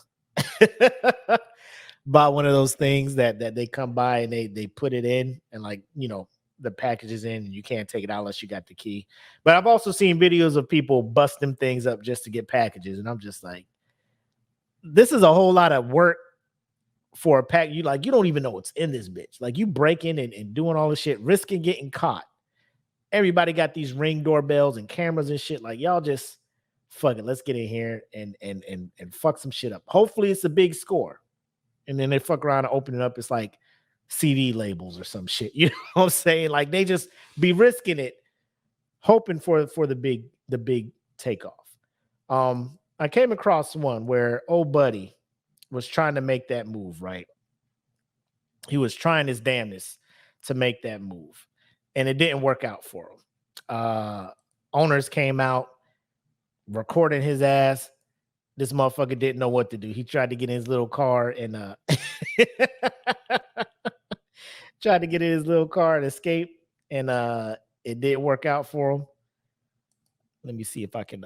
bought one of those things that they come by and they put it in and, like, you know, the package is in and you can't take it out unless you got the key. But I've also seen videos of people bust them things up just to get packages, and I'm just like, this is a whole lot of work for a pack. You don't even know what's in this bitch. Like, you breaking and doing all this shit, risking getting caught. Everybody got these Ring doorbells and cameras and shit. Like, y'all just fuck it. Let's get in here and fuck some shit up. Hopefully it's a big score. And then they fuck around and open it up. It's like CD labels or some shit. You know what I'm saying? Like, they just be risking it, hoping for the big takeoff. I came across one where old buddy was trying to make that move, right? He was trying his damnedest to make that move, and it didn't work out for him. Owners came out, recording his ass. This motherfucker didn't know what to do. He tried to get in his little car and tried to get in his little car and escape, and it didn't work out for him. Let me see if I can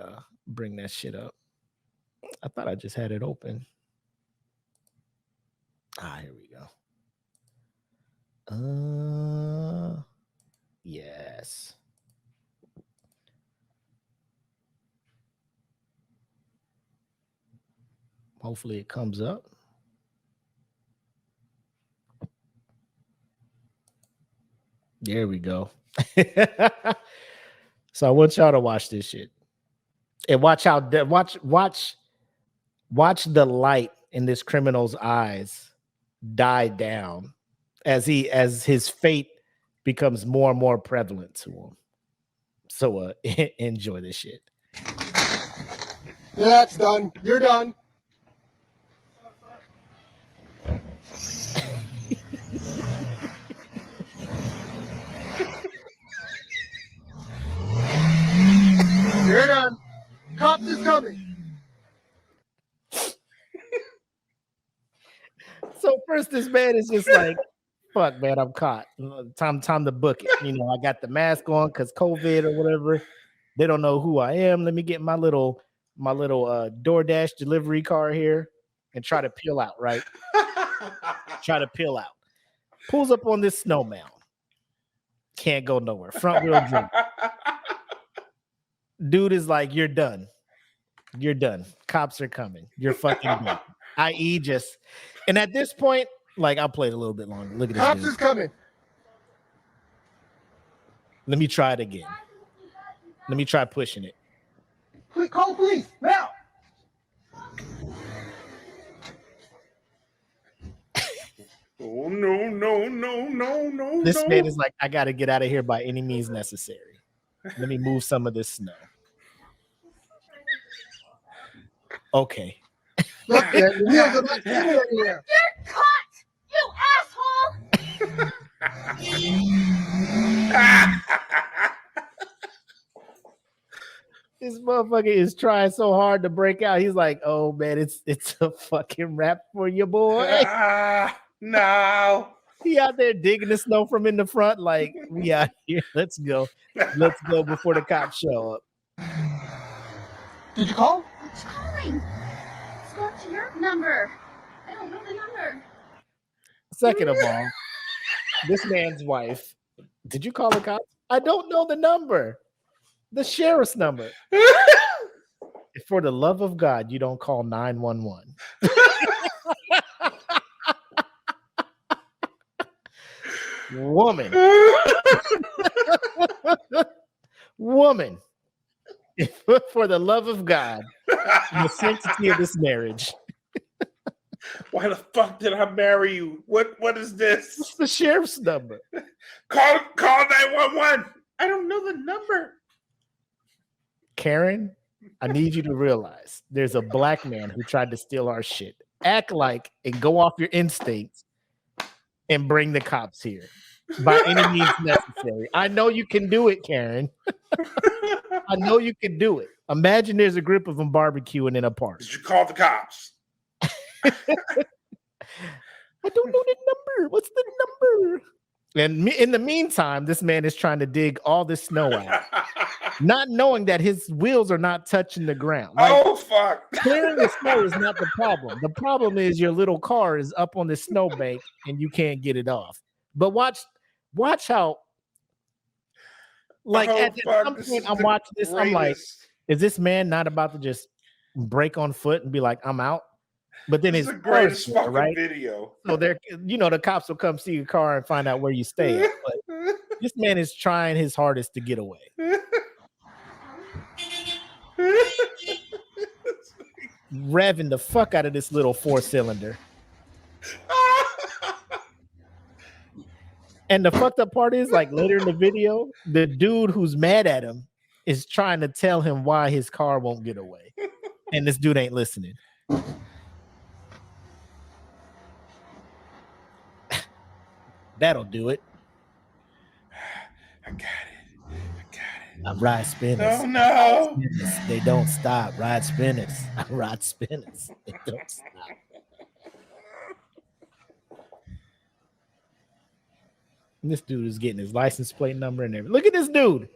bring that shit up. I thought I just had it open. Here we go. Yes. Hopefully it comes up. There we go. So I want y'all to watch this shit. And watch how watch the light in this criminal's eyes die down as his fate becomes more and more prevalent to him. So enjoy this shit. That's done. You're done. You're done. Cops is coming. So first, this man is just like, fuck, man, I'm caught. Time to book it. You know, I got the mask on because COVID or whatever. They don't know who I am. Let me get my little DoorDash delivery car here and try to peel out, right? Try to peel out. Pulls up on this snow mound. Can't go nowhere. Front wheel drive. Dude is like, you're done. You're done. Cops are coming. You're fucking done. I.e. just, and at this point, like, I'll play it a little bit longer. Look at this Cops dude. is coming. Let me try it again. Let me try pushing it. Quick, call police now. Oh, no. This man is like, I got to get out of here by any means necessary. Let me move some of this snow. Okay. Look, the wheels are not spinning anywhere. You're caught, you asshole! This motherfucker is trying so hard to break out. He's like, oh man, it's a fucking wrap for you, boy. No. He out there digging the snow from in the front, like, we out here. Let's go. Let's go before the cops show up. Did you call? What's calling? Let's go to your number. I don't know the number. Second of all, this man's wife. Did you call the cops? I don't know the number. The sheriff's number. For the love of God, you don't call 911. Woman. Woman. For the love of God, the sanctity of this marriage. Why the fuck did I marry you? What is this? It's the sheriff's number. Call 911. I don't know the number. Karen, I need you to realize there's a black man who tried to steal our shit. Act like and go off your instincts and bring the cops here by any means necessary. I know you can do it, Karen. I know you can do it. Imagine there's a group of them barbecuing in a park. Did you call the cops? I don't know the number. What's the number? And in the meantime, this man is trying to dig all this snow out, not knowing that his wheels are not touching the ground. Like, oh, fuck. clearing the snow is not the problem. The problem is your little car is up on the snowbank and you can't get it off. But watch how, like, at some point I'm watching this, I'm like, is this man not about to just break on foot and be like, I'm out? But then it's the greatest fucking right? video. So they're, the cops will come see your car and find out where you stay at. But this man is trying his hardest to get away. Revving the fuck out of this little 4-cylinder. And the fucked up part is, like, later in the video, the dude who's mad at him is trying to tell him why his car won't get away. And this dude ain't listening. That'll do it. I got it. I ride spinners. Oh, no. They don't stop. Ride spinners. I ride spinners. They don't stop. And this dude is getting his license plate number and everything. Look at this dude.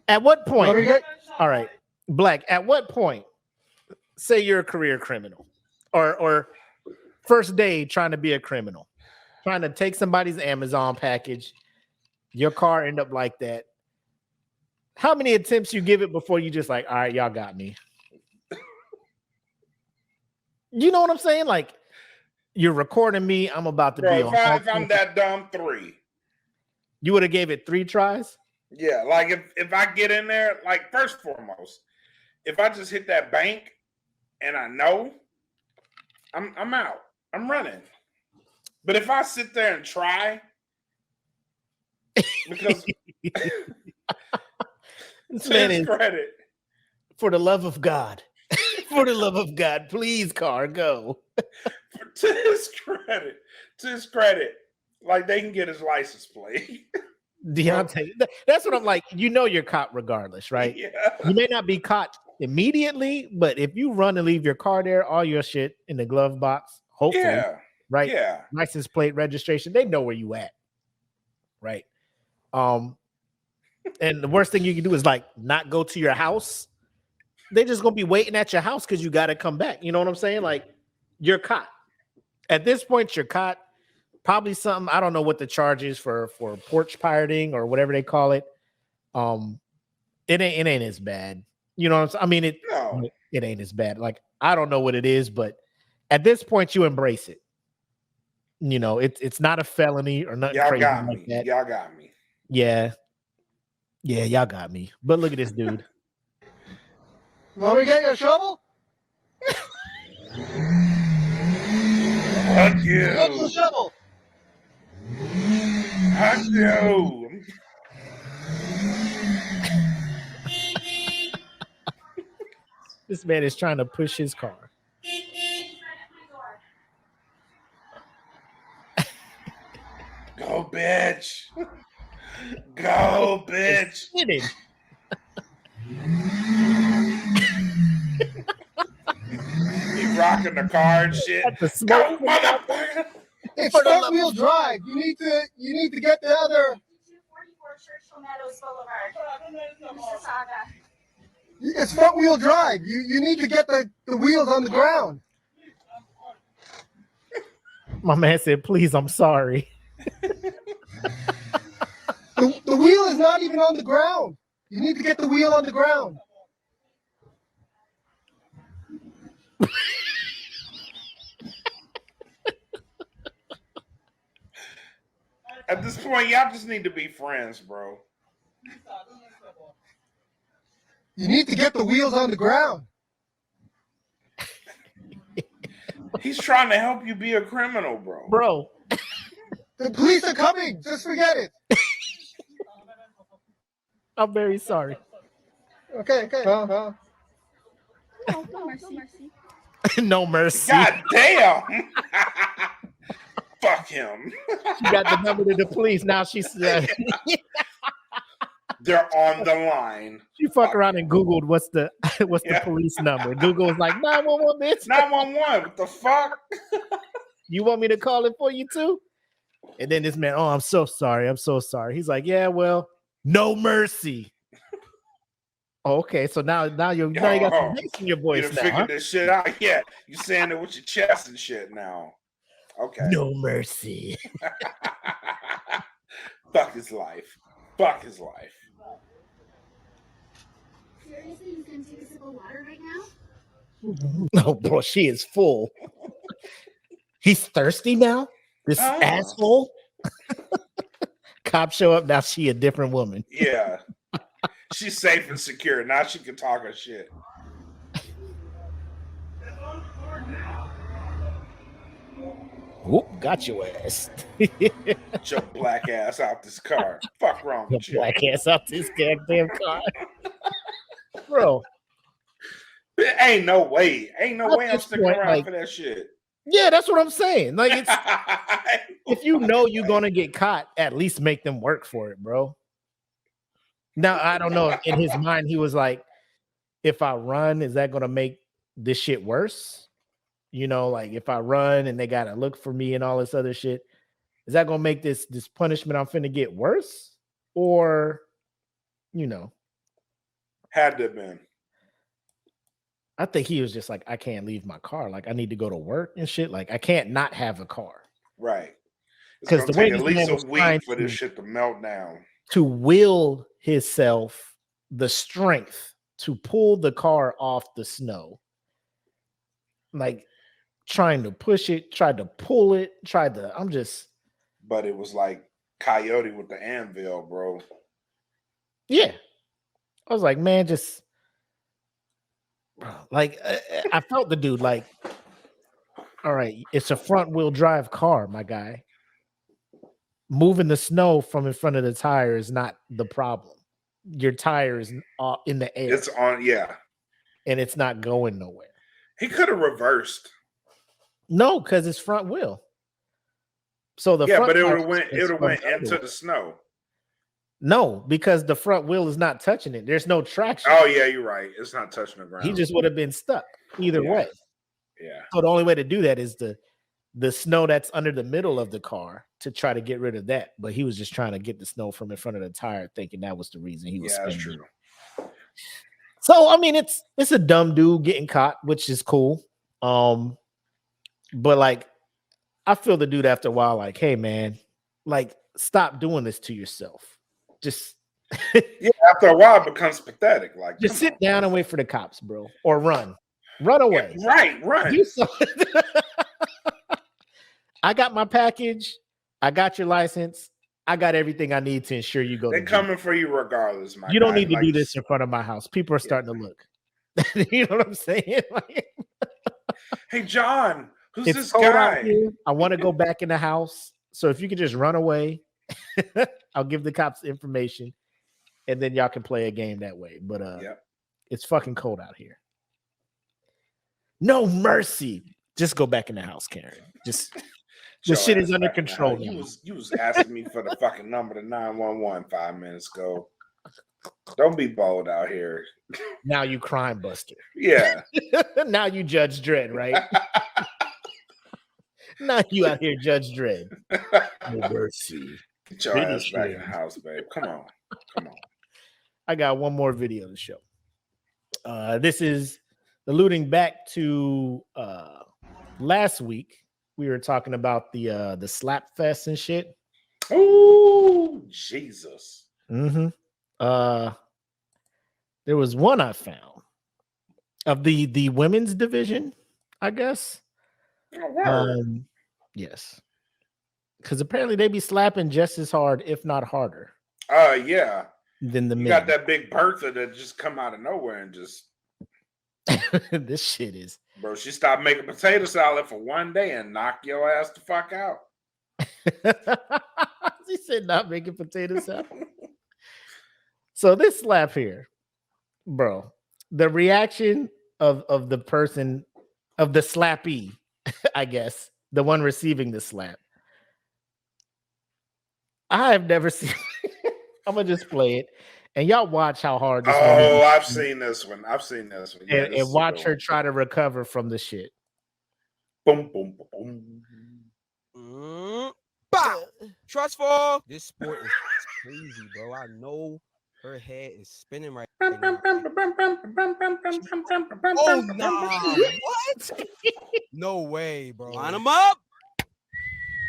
At what point? All right, Black. At what point? Say you're a career criminal, or first day trying to be a criminal, trying to take somebody's Amazon package. Your car end up like that. How many attempts you give it before you just like, all right, y'all got me? You know what I'm saying? Like, you're recording me. I'm about to be on. If I'm that dumb, 3. You would have gave it 3 tries? Yeah, like if I get in there, like, first and foremost, if I just hit that bank and I know, I'm out. I'm running. But if I sit there and try, because this man is, credit. For the love of God. For the love of God, please, car, go. To his credit, like, they can get his license plate. Deontay, that's what I'm like. You know you're caught regardless, right? Yeah. You may not be caught immediately, but if you run and leave your car there, all your shit in the glove box, hopefully, Yeah. right? Yeah. License plate, registration, they know where you at, right? And the worst thing you can do is, like, not go to your house They're just gonna be waiting at your house because you got to come back. You know what I'm saying? Like you're caught. At this point, you're caught. Probably something, I don't know what the charge is for porch pirating or whatever they call it. It ain't as bad. You know what I'm saying? I mean, it ain't as bad. Like I don't know what it is, but at this point, you embrace it. You know, it's not a felony or nothing. Y'all crazy got like me. that. Y'all got me. Yeah, y'all got me. But look at this dude. Want me to get you a shovel? Fuck Get you a you. shovel. Fuck you. This man is trying to push his car. Go, bitch. Go, bitch. Kidding. He rocking the car and shit. Got the Go, smoke. motherfucker. It's front wheel drive. You need to get the other. 244 Churchill Meadows Boulevard, Mississauga. It's front wheel drive. You need to get the wheels on the ground. My man said, "Please, I'm sorry." The wheel is not even on the ground. You need to get the wheel on the ground. At this point, y'all just need to be friends, bro. You need to get the wheels on the ground. He's trying to help you be a criminal, bro. Bro, The police are coming. Just forget it. I'm very sorry. Okay. No mercy. No mercy. God damn. Fuck him. She got the number to the police. Now she's They're on the line. she fuck around and Googled what's the police number. Google was like 911, bitch. 911. What the fuck? You want me to call it for you too? And then this man, oh, I'm so sorry. I'm so sorry. He's like, yeah, well, no mercy. Oh, okay, so now you got some bass in your You voice done now. figured Huh? this shit out. Yeah, you saying it with your chest and shit now. Okay. No mercy. Fuck his life. Fuck his life. Seriously, he's gonna take a sip of water right now? No, bro, she is full. He's thirsty now. This asshole. Cops show up. Now she a different woman. Yeah. She's safe and secure. Now she can talk her shit. Whoop, got your ass. Get your black ass out this car. Fuck wrong with you. Black ass out this goddamn car. Bro. Ain't no way. Ain't no At way I'm this sticking point, around like- for that shit. Yeah, that's what I'm saying. Like, it's if you know you're gonna get caught, at least make them work for it, bro. Now I don't know. In his mind, he was like, if I run, is that gonna make this shit worse? You know, like if I run and they gotta look for me and all this other shit, is that gonna make this punishment I'm finna get worse? Or, you know, Had to have been. I think he was just like, I can't leave my car. Like, I need to go to work and shit. Like, I can't not have a car. Right. It's 'Cause gonna the way take at this man least was a trying week for this to- shit to melt down. To will himself the strength to pull the car off the snow. Like, trying to push it, tried to pull it, But it was like Coyote with the anvil, bro. yeah. I was like, man, just like I felt the dude like, all right, it's a front wheel drive car, my guy. Moving the snow from in front of the tire is not the problem. Your tire is in the air. It's on, yeah. And it's not going nowhere. He could have reversed. No, because it's front wheel. So the front but it tire would have is went going into the snow. No, because the front wheel is not touching it. There's no traction. Oh yeah, you're right. It's not touching the ground. He just would have been stuck either way. Yeah. So the only way to do that is the snow that's under the middle of the car to try to get rid of that. But he was just trying to get the snow from in front of the tire, thinking that was the reason he was Yeah, that's spinning. true. So I mean, it's a dumb dude getting caught, which is cool. But like, I feel the dude after a while, like, hey man, like, stop doing this to yourself. Just Yeah, after a while, it becomes pathetic. Like, just come sit on. down and wait for the cops, bro, or run away. Yeah, right, run. Do something. I got my package. I got your license. I got everything I need to ensure you go. They're to jail. coming for you regardless, my You don't guy. need to Like, do this in front of my house. People are starting to look. You know what I'm saying? Like, hey, John, who's it's this cold out guy? here. I want to go back in the house. So if you could just run away, I'll give the cops information, and then y'all can play a game that way. But it's fucking cold out here. No mercy. Just go back in the house, Karen. Just the shit is under control now. You was asking me for the fucking number to 911 5 minutes ago. Don't be bold out here. Now you crime buster. Yeah. Now you Judge Dredd, right? Now you out here Judge Dredd. No mercy. Get your ass back in the house, babe. Come on. I got one more video to show. This is alluding back to last week. We were talking about the slap fest and shit. Oh, Jesus. Mm-hmm. There was one I found of the women's division, I guess. Yes. Because apparently they be slapping just as hard, if not harder. Yeah. Than the men. You got that big Bertha that just come out of nowhere and just this shit is. Bro, she stopped making potato salad for one day and knock your ass the fuck out. He said not making potato salad. So this slap here, bro, the reaction of the person, of the slappee, I guess, the one receiving the slap. I have never seen. I'm gonna just play it, and y'all watch how hard. This I've seen this one. Yeah, and watch her try to recover from the shit. Boom, boom, boom, boom. Bow. Trust fall. This sport is crazy, bro. I know her head is spinning right now. Oh nah, what? No way, bro. Line them up.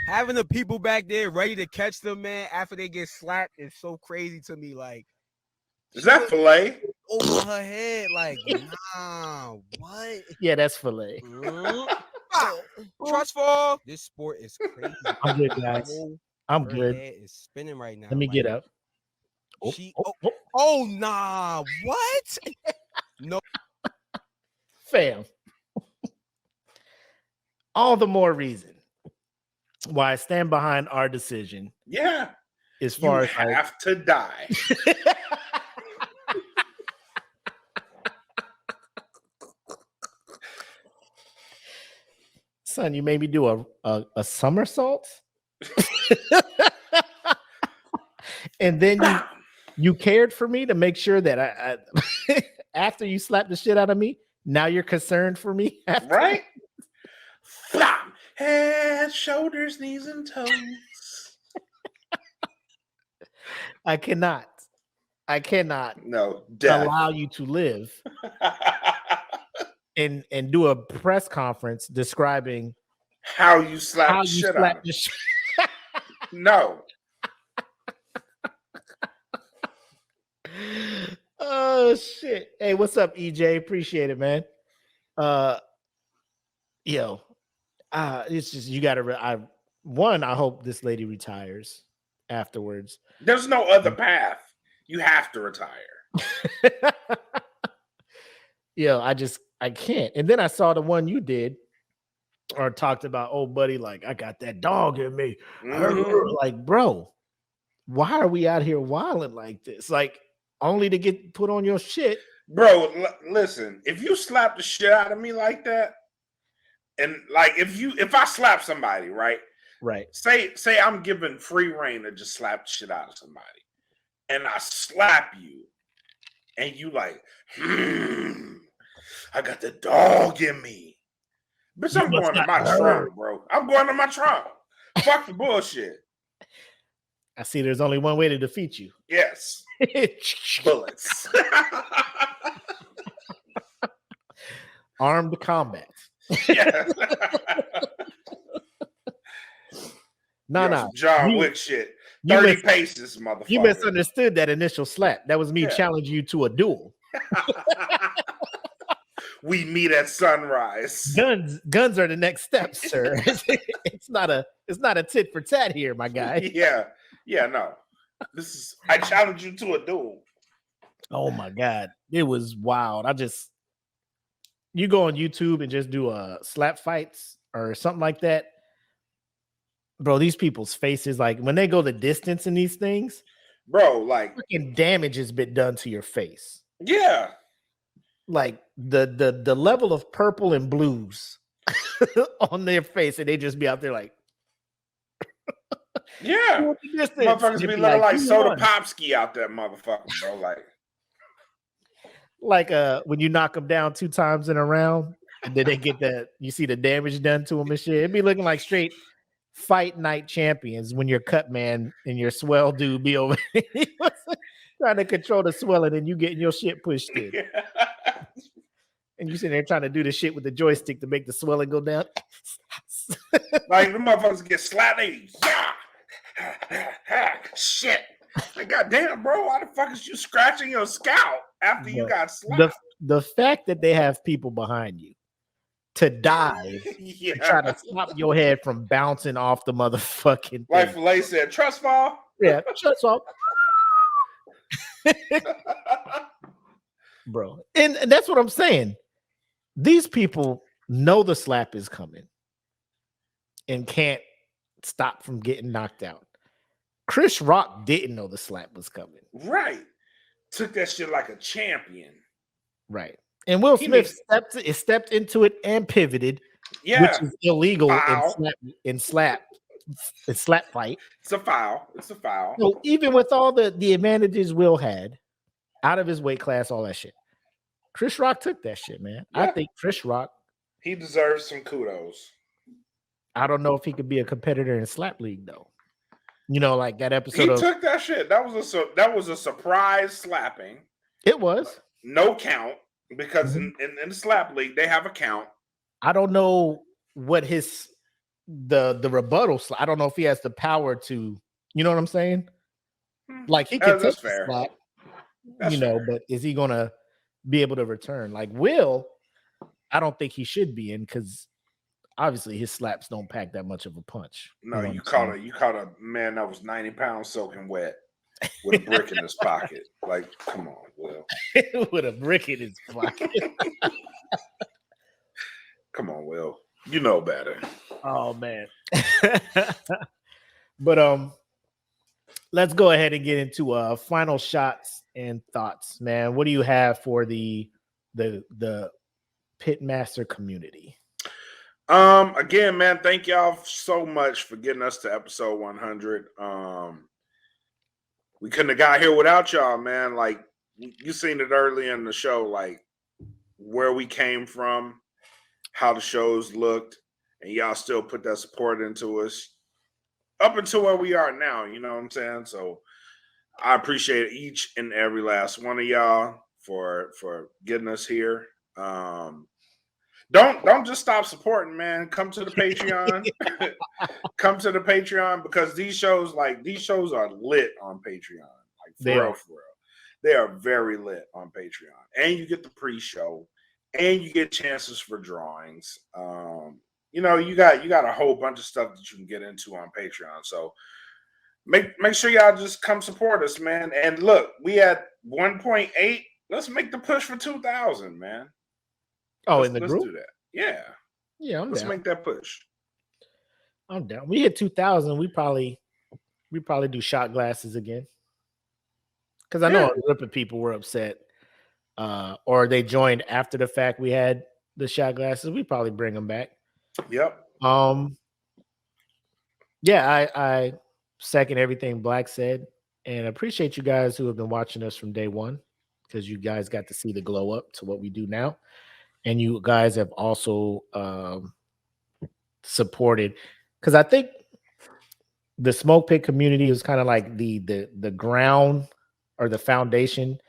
Having the people back there ready to catch them, man, after they get slapped is so crazy to me. Like, is that filet? Over her head, like, nah, what? Yeah, that's filet. Trust fall. This sport is crazy. I'm good, guys. I'm good. Her head is spinning right now. Let me get up. Oh, nah, what? No, fam. All the more reason why I stand behind our decision. Yeah. As far as have to die. Son, you made me do a somersault. And then you cared for me to make sure that I after you slapped the shit out of me, now you're concerned for me. Right? Head, shoulders, knees, and toes. I cannot death. allow you to live and do a press conference describing how you slap the shit out of me. No. Oh shit. Hey, what's up, EJ? Appreciate it, man. It's just you gotta I hope this lady retires afterwards. There's no other path. You have to retire. I can't. And then I saw the one you did or talked about, oh buddy, like I got that dog in me. Like, bro, why are we out here wilding like this? Like, only to get put on your shit. Bro, listen, if you slap the shit out of me like that, and like if I slap somebody, right? Say I'm given free reign to just slap the shit out of somebody, and I slap you, and you like, I got the dog in me. Bitch, I'm going to my trunk, bro. I'm going to my trunk. Fuck the bullshit. I see there's only one way to defeat you. Yes. Bullets. Armed combat. Yeah. No. John Wick shit. 30 paces, motherfucker. You misunderstood that initial slap. That was me challenging you to a duel. We meet at sunrise. Guns are the next step, sir. It's not a tit for tat here, my guy. Yeah, no. I challenge you to a duel. Oh my God. It was wild. You go on YouTube and just do slap fights or something like that. Bro, these people's faces, like when they go the distance in these things, bro, like freaking damage has been done to your face. Yeah. Like the level of purple and blues on their face, and they just be out there like, yeah, motherfuckers be looking like Soda Popsky out there, motherfucker, bro. Like when you knock them down 2 times in a round, and then they get that, you see the damage done to them and shit. It'd be looking like straight fight night champions when your cut man and your swell dude be over trying to control the swelling, and you getting your shit pushed in. And you sitting there trying to do the shit with the joystick to make the swelling go down. Like the motherfuckers get slapped. Shit. Like, goddamn, bro, why the fuck is you scratching your scalp after you got slapped? The fact that they have people behind you to dive to try to stop your head from bouncing off the motherfucking thing. Like Filet said, trust fall. Yeah, trust fall. Bro. And that's what I'm saying. These people know the slap is coming and can't stop from getting knocked out. Chris Rock didn't know the slap was coming. Right. Took that shit like a champion. Right. And Will Smith stepped into it and pivoted, which is illegal in slap fight. It's a foul. So even with all the advantages Will had out of his weight class, all that shit, Chris Rock took that shit, man. Yeah. I think Chris Rock, he deserves some kudos. I don't know if he could be a competitor in slap league though. You know, like that episode. He took that shit. That was a surprise slapping. It was no count because in the slap league they have a count. I don't know what the rebuttal. I don't know if he has the power to. You know what I'm saying? Like he could take the slap, but is he gonna be able to return? Like Will, I don't think he should be in because obviously his slaps don't pack that much of a punch. No, you caught a man that was 90 pounds soaking wet with a brick in his pocket. Like, come on, Will. With a brick in his pocket. Come on, Will. You know better. Oh man. But let's go ahead and get into final shots and thoughts, man. What do you have for the Pitmaster community? Again, man, thank y'all so much for getting us to episode 100. We couldn't have got here without y'all, man. Like you seen it early in the show, like where we came from, how the shows looked, and y'all still put that support into us up until where we are now. You know what I'm saying? So I appreciate each and every last one of y'all for getting us here. Don't just stop supporting, man. Come to the Patreon. Come to the Patreon because these shows are lit on Patreon. Like for real. They are very lit on Patreon. And you get the pre-show and you get chances for drawings. You got a whole bunch of stuff that you can get into on Patreon. So make sure y'all just come support us, man. And look, we at 1.8. Let's make the push for 2,000, man. Oh, let's in the group? Do that. Yeah. Yeah, let's make that push. I'm down. We hit 2,000. We probably do shot glasses again. Because I know a group of people were upset. Or they joined after the fact we had the shot glasses. We probably bring them back. Yep. Yeah, I second everything Black said. And appreciate you guys who have been watching us from day one. Because you guys got to see the glow up to what we do now. And you guys have also supported, because I think the Smoke Pit community is kind of like the ground or the foundation,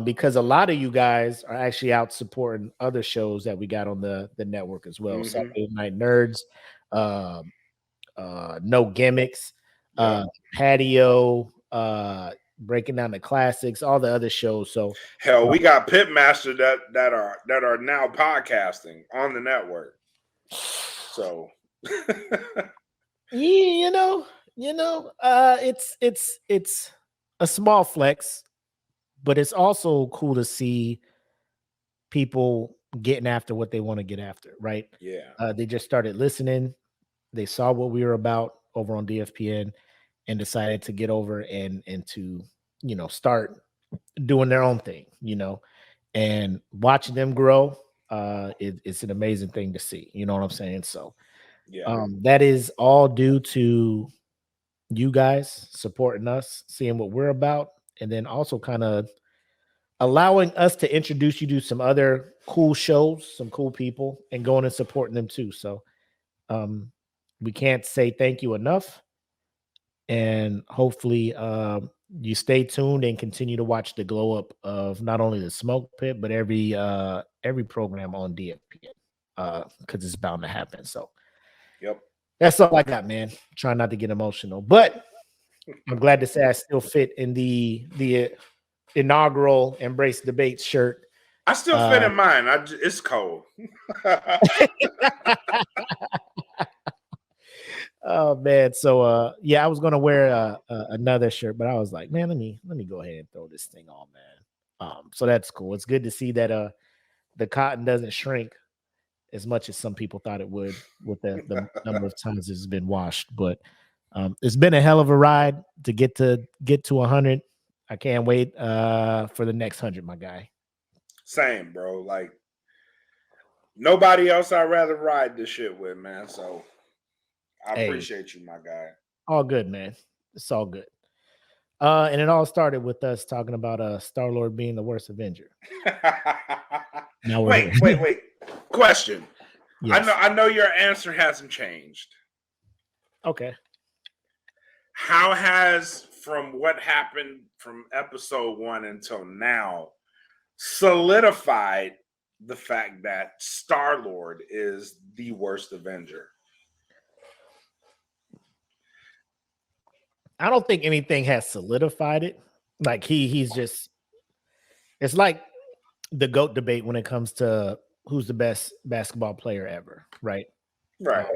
because a lot of you guys are actually out supporting other shows that we got on the network as well. Saturday Night Nerds, No Gimmicks, Patio, breaking down the classics, all the other shows. So hell, we got Pitmaster that are now podcasting on the network. So you know, it's a small flex, but it's also cool to see people getting after what they want to get after, right? Yeah. They just started listening. They saw what we were about over on DFPN and decided to get over and to, start doing their own thing, and watching them grow. It's an amazing thing to see. You know what I'm saying? So that is all due to you guys supporting us, seeing what we're about, and then also kind of allowing us to introduce you to some other cool shows, some cool people, and going and supporting them too. So we can't say thank you enough. And hopefully you stay tuned and continue to watch the glow up of not only the Smoke Pit, but every program on DFPN, because it's bound to happen. So that's all I got, man. Trying not to get emotional, but I'm glad to say I still fit in the inaugural Embrace Debate shirt. I still fit in mine. It's cold. Oh man, so I was gonna wear another shirt, but I was like, man, let me go ahead and throw this thing on, man. So that's cool. It's good to see that the cotton doesn't shrink as much as some people thought it would with the number of times it's been washed. But it's been a hell of a ride to get to 100. I can't wait for the next 100, my guy. Same, bro. Like nobody else I'd rather ride this shit with, man. So I appreciate you, my guy. All good, man. It's all good. And it all started with us talking about Star-Lord being the worst Avenger. Now wait. Question. Yes. I know your answer hasn't changed. Okay. How has, from what happened from episode 1 until now, solidified the fact that Star-Lord is the worst Avenger? I don't think anything has solidified it. Like he's just, it's like the GOAT debate when it comes to who's the best basketball player ever, right? Right.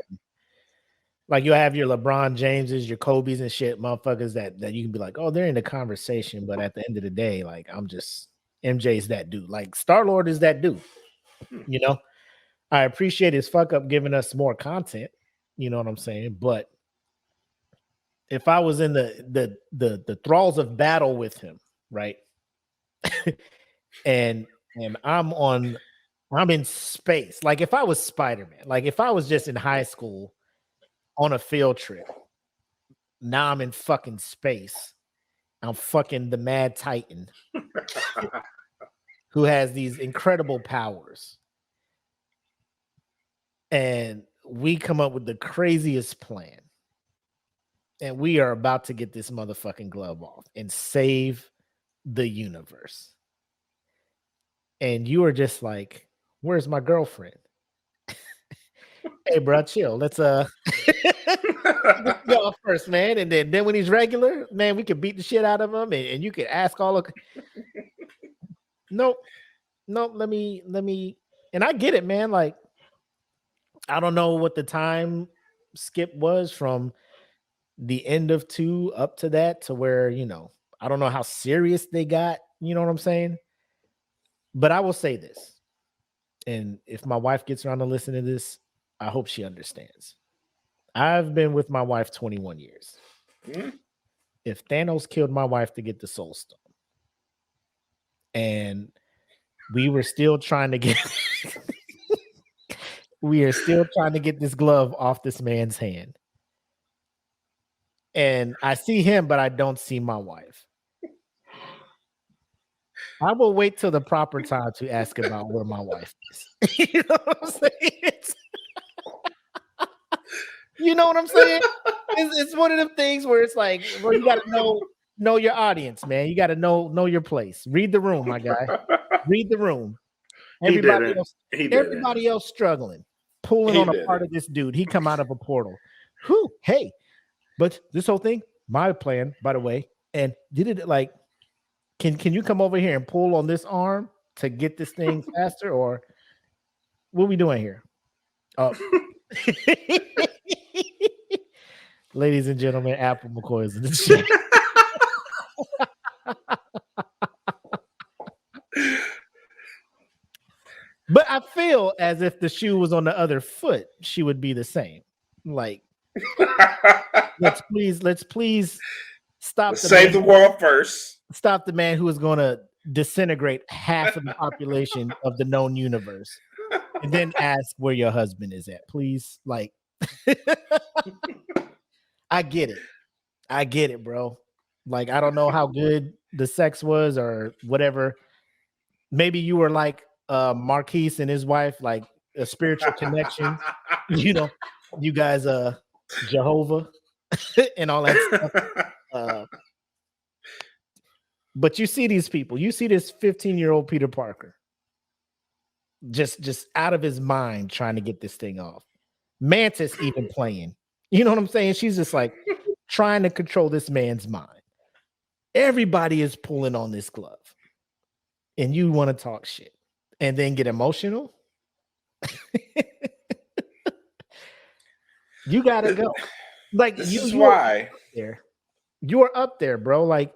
Like you have your LeBron Jameses, your Kobe's and shit, motherfuckers that you can be like, oh, they're in the conversation, but at the end of the day, like MJ's that dude. Like Star-Lord is that dude. You know, I appreciate his fuck up giving us more content. You know what I'm saying? But if I was in the thralls of battle with him, right? and I'm in space. Like if I was Spider-Man, like if I was just in high school on a field trip, now I'm in fucking space. I'm fucking the Mad Titan who has these incredible powers. And we come up with the craziest plan. And we are about to get this motherfucking glove off and save the universe. And you are just like, where's my girlfriend? Hey, bro, chill. Let's go first, man. And then when he's regular, man, we can beat the shit out of him, and you can ask all of. Nope. Let me. And I get it, man. Like, I don't know what the time skip was from the end of 2 up to that to where, I don't know how serious they got. You know what I'm saying? But I will say this, and if my wife gets around to listen to this, I hope she understands. I've been with my wife 21 years. Mm-hmm. If Thanos killed my wife to get the Soul Stone, and we were still trying to get this glove off this man's hand, and I see him, but I don't see my wife, I will wait till the proper time to ask about where my wife is. You know what I'm saying? You know what I'm saying? it's one of them things where it's like, well, you got to know your audience, man. You got to know your place. Read the room, my guy. Read the room. Everybody else struggling, pulling on a part of this dude. He come out of a portal. Whew, hey, but this whole thing, my plan, by the way, and did it like, can you come over here and pull on this arm to get this thing faster, or what are we doing here? Oh. Ladies and gentlemen, Apple McCoy is in the show. But I feel as if the shoe was on the other foot, she would be the same. Like, let's please stop. Save the world first. Stop the man who is going to disintegrate half of the population of the known universe, and then ask where your husband is at, please. Like, I get it, bro. Like, I don't know how good the sex was or whatever. Maybe you were like Marques and his wife, like a spiritual connection. You know, you guys Jehovah and all that stuff. But you see these people, you see this 15-year-old Peter Parker just out of his mind trying to get this thing off. Mantis even playing. You know what I'm saying? She's just like trying to control this man's mind. Everybody is pulling on this glove. And you want to talk shit and then get emotional. You gotta go. Like, this is why you're up there, bro. Like,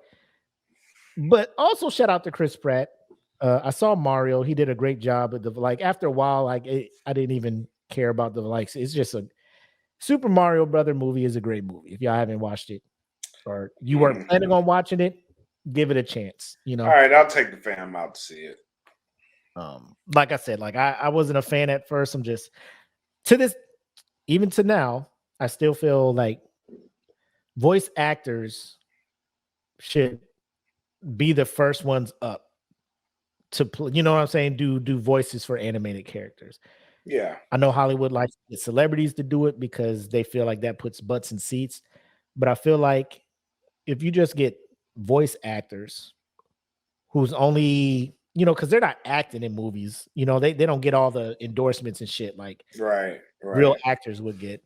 but also shout out to Chris Pratt. I saw Mario. He did a great job at like after a while, like I didn't even care about the likes. It's just a Super Mario Brother movie is a great movie. If y'all haven't watched it or you weren't planning on watching it, give it a chance. You know. All right, I'll take the fam out to see it. Like I said, like I wasn't a fan at first. I'm just even to now, I still feel like voice actors should be the first ones up to play. You know what I'm saying? Do voices for animated characters. Yeah, I know Hollywood likes the celebrities to do it because they feel like that puts butts in seats. But I feel like if you just get voice actors who's only, you know, because they're not acting in movies, you know, they don't get all the endorsements and shit like real actors would get.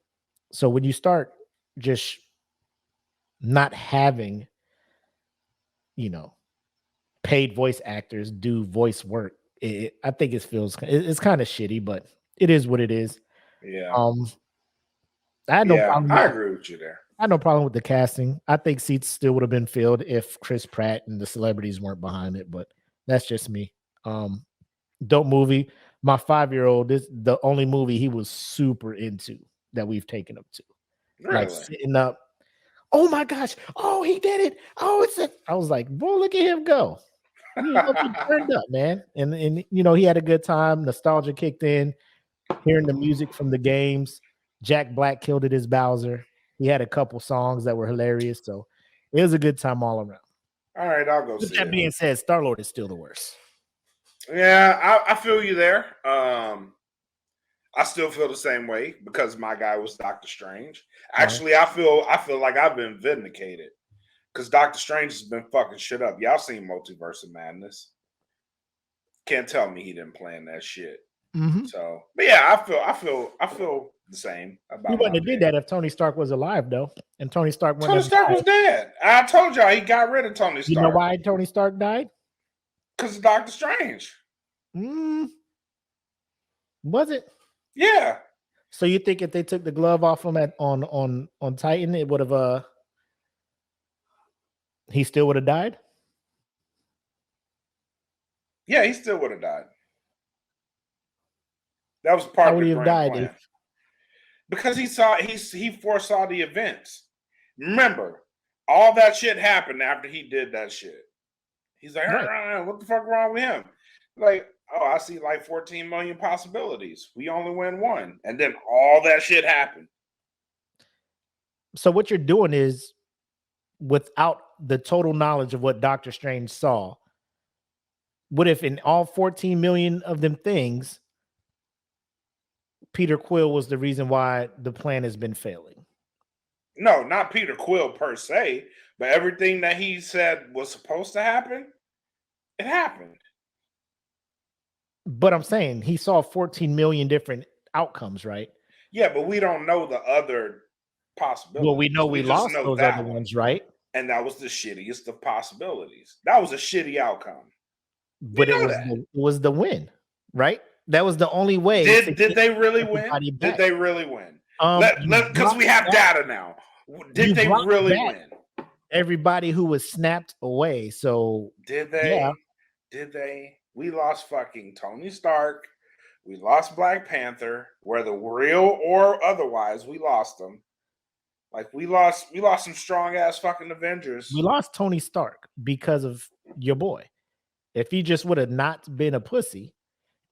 So when you start just not having, you know, paid voice actors do voice work, I think it's kind of shitty, but it is what it is. Yeah. I had no problem. I agree with you there. I had no problem with the casting. I think seats still would have been filled if Chris Pratt and the celebrities weren't behind it, but that's just me. Dope movie. My 5-year-old, this the only movie he was super into that we've taken him to. Really? Like sitting up. Oh my gosh! Oh, he did it! Oh, I was like, boy, look at him go. He turned up, man, and you know he had a good time. Nostalgia kicked in. Hearing the music from the games. Jack Black killed it as Bowser. He had a couple songs that were hilarious, so it was a good time all around. All right, I'll go see it. That being said, Star-Lord is still the worst. Yeah, I feel you there. I still feel the same way because my guy was Doctor Strange. Actually, I feel like I've been vindicated because Doctor Strange has been fucking shit up. Y'all seen Multiverse of Madness? Can't tell me he didn't plan that shit. Mm-hmm. So, but yeah, I feel the same about. He wouldn't have did that if Tony Stark was alive, though. And Tony Stark was dead. I told y'all he got rid of Tony Stark. You know why Tony Stark died? Because of Doctor Strange. Was it? Yeah. So you think if they took the glove off him on Titan, it would have he still would have died? Yeah, he still would have died. That was part of the grand plan. Because he foresaw the events. Remember, all that shit happened after he did that shit. He's like, what the fuck wrong with him? Like, oh, I see like 14 million possibilities. We only win one. And then all that shit happened. So what you're doing is, without the total knowledge of what Doctor Strange saw, what if in all 14 million of them things, Peter Quill was the reason why the plan has been failing? No, not Peter Quill per se, but everything that he said was supposed to happen, it happened. But I'm saying he saw 14 million different outcomes, right? Yeah, but we don't know the other possibilities. Well, we know we just lost know those that other one. ones, right? And that was the shittiest of possibilities. That was a shitty outcome. But it was the win, right? That was the only way. Did they really win? Did they really win? Because we have data now. Did they really win? Everybody who was snapped away. So did they? Yeah. Did they? We lost fucking Tony Stark. We lost Black Panther, whether real or otherwise. We lost them. Like we lost some strong ass fucking Avengers. We lost Tony Stark because of your boy. If he just would have not been a pussy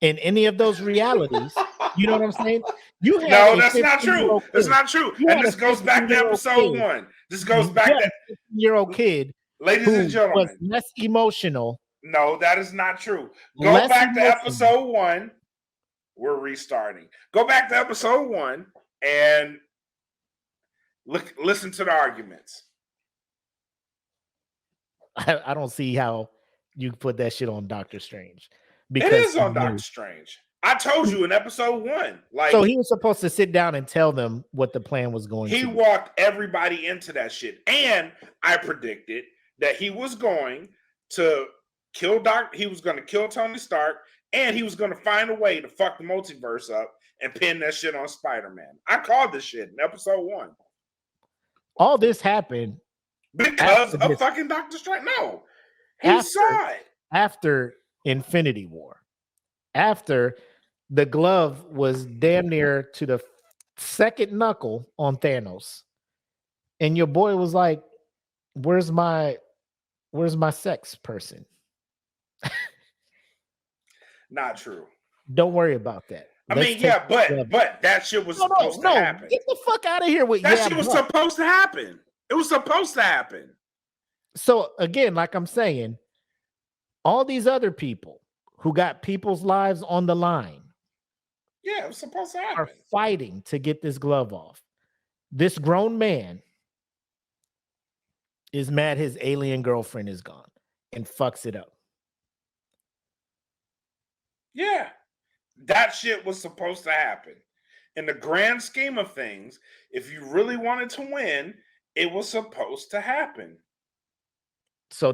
in any of those realities, you know what I'm saying? You had no, that's not true. That's not true. And this goes back to episode 1. This goes back to 15-year-old kid, ladies and gentlemen, was less emotional. No, that is not true. Go back to episode 1. We're restarting. Go back to episode 1 and listen to the arguments. I don't see how you put that shit on Doctor Strange. Because it is on Doctor Strange. I told you in episode 1. Like, so he was supposed to sit down and tell them what the plan was going to be. He walked everybody into that shit. And I predicted that he was going to kill he was going to kill Tony Stark, and he was going to find a way to fuck the multiverse up and pin that shit on Spider-Man. I called this shit in episode 1. All this happened because of fucking Doctor Strange. No, he saw it after Infinity War. After the glove was damn near to the second knuckle on Thanos, and your boy was like, "Where's my sex person?" Not true. Don't worry about that. But that shit was supposed to happen. Get the fuck out of here with that shit was supposed to happen. It was supposed to happen. So again, like I'm saying, all these other people who got people's lives on the line, yeah, it was supposed to happen, are fighting to get this glove off. This grown man is mad his alien girlfriend is gone and fucks it up. Yeah, that shit was supposed to happen. In the grand scheme of things, if you really wanted to win, it was supposed to happen. So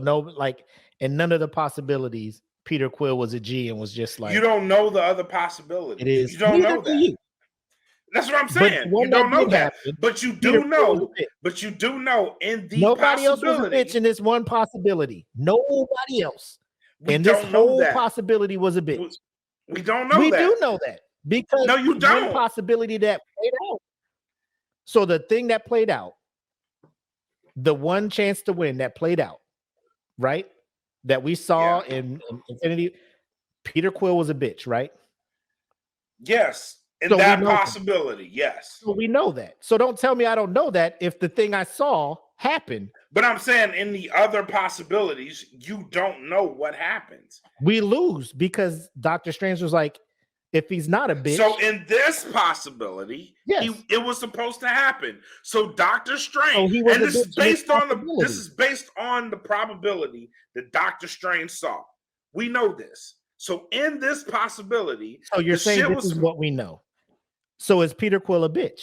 in none of the possibilities, Peter Quill was a G and was just like, you don't know the other possibilities. It is. You don't know that. That's what I'm saying. You don't know that, but you do know. But you do know in the nobody else was a bitch in this one possibility. Nobody else. And this whole possibility was a bitch. We don't know that. We do know that because no, you don't. One possibility that played out. So the thing that played out, the one chance to win that played out, right? That we saw in Infinity, Peter Quill was a bitch, right? Yes. In so that possibility, yes. So we know that. So don't tell me I don't know that if the thing I saw happened. But I'm saying in the other possibilities, you don't know what happens. We lose because Doctor Strange was like, if he's not a bitch. So in this possibility, it was supposed to happen. So Doctor Strange, and this is based on the probability that Doctor Strange saw. We know this. So in this possibility, so you're saying this is what we know. So is Peter Quill a bitch?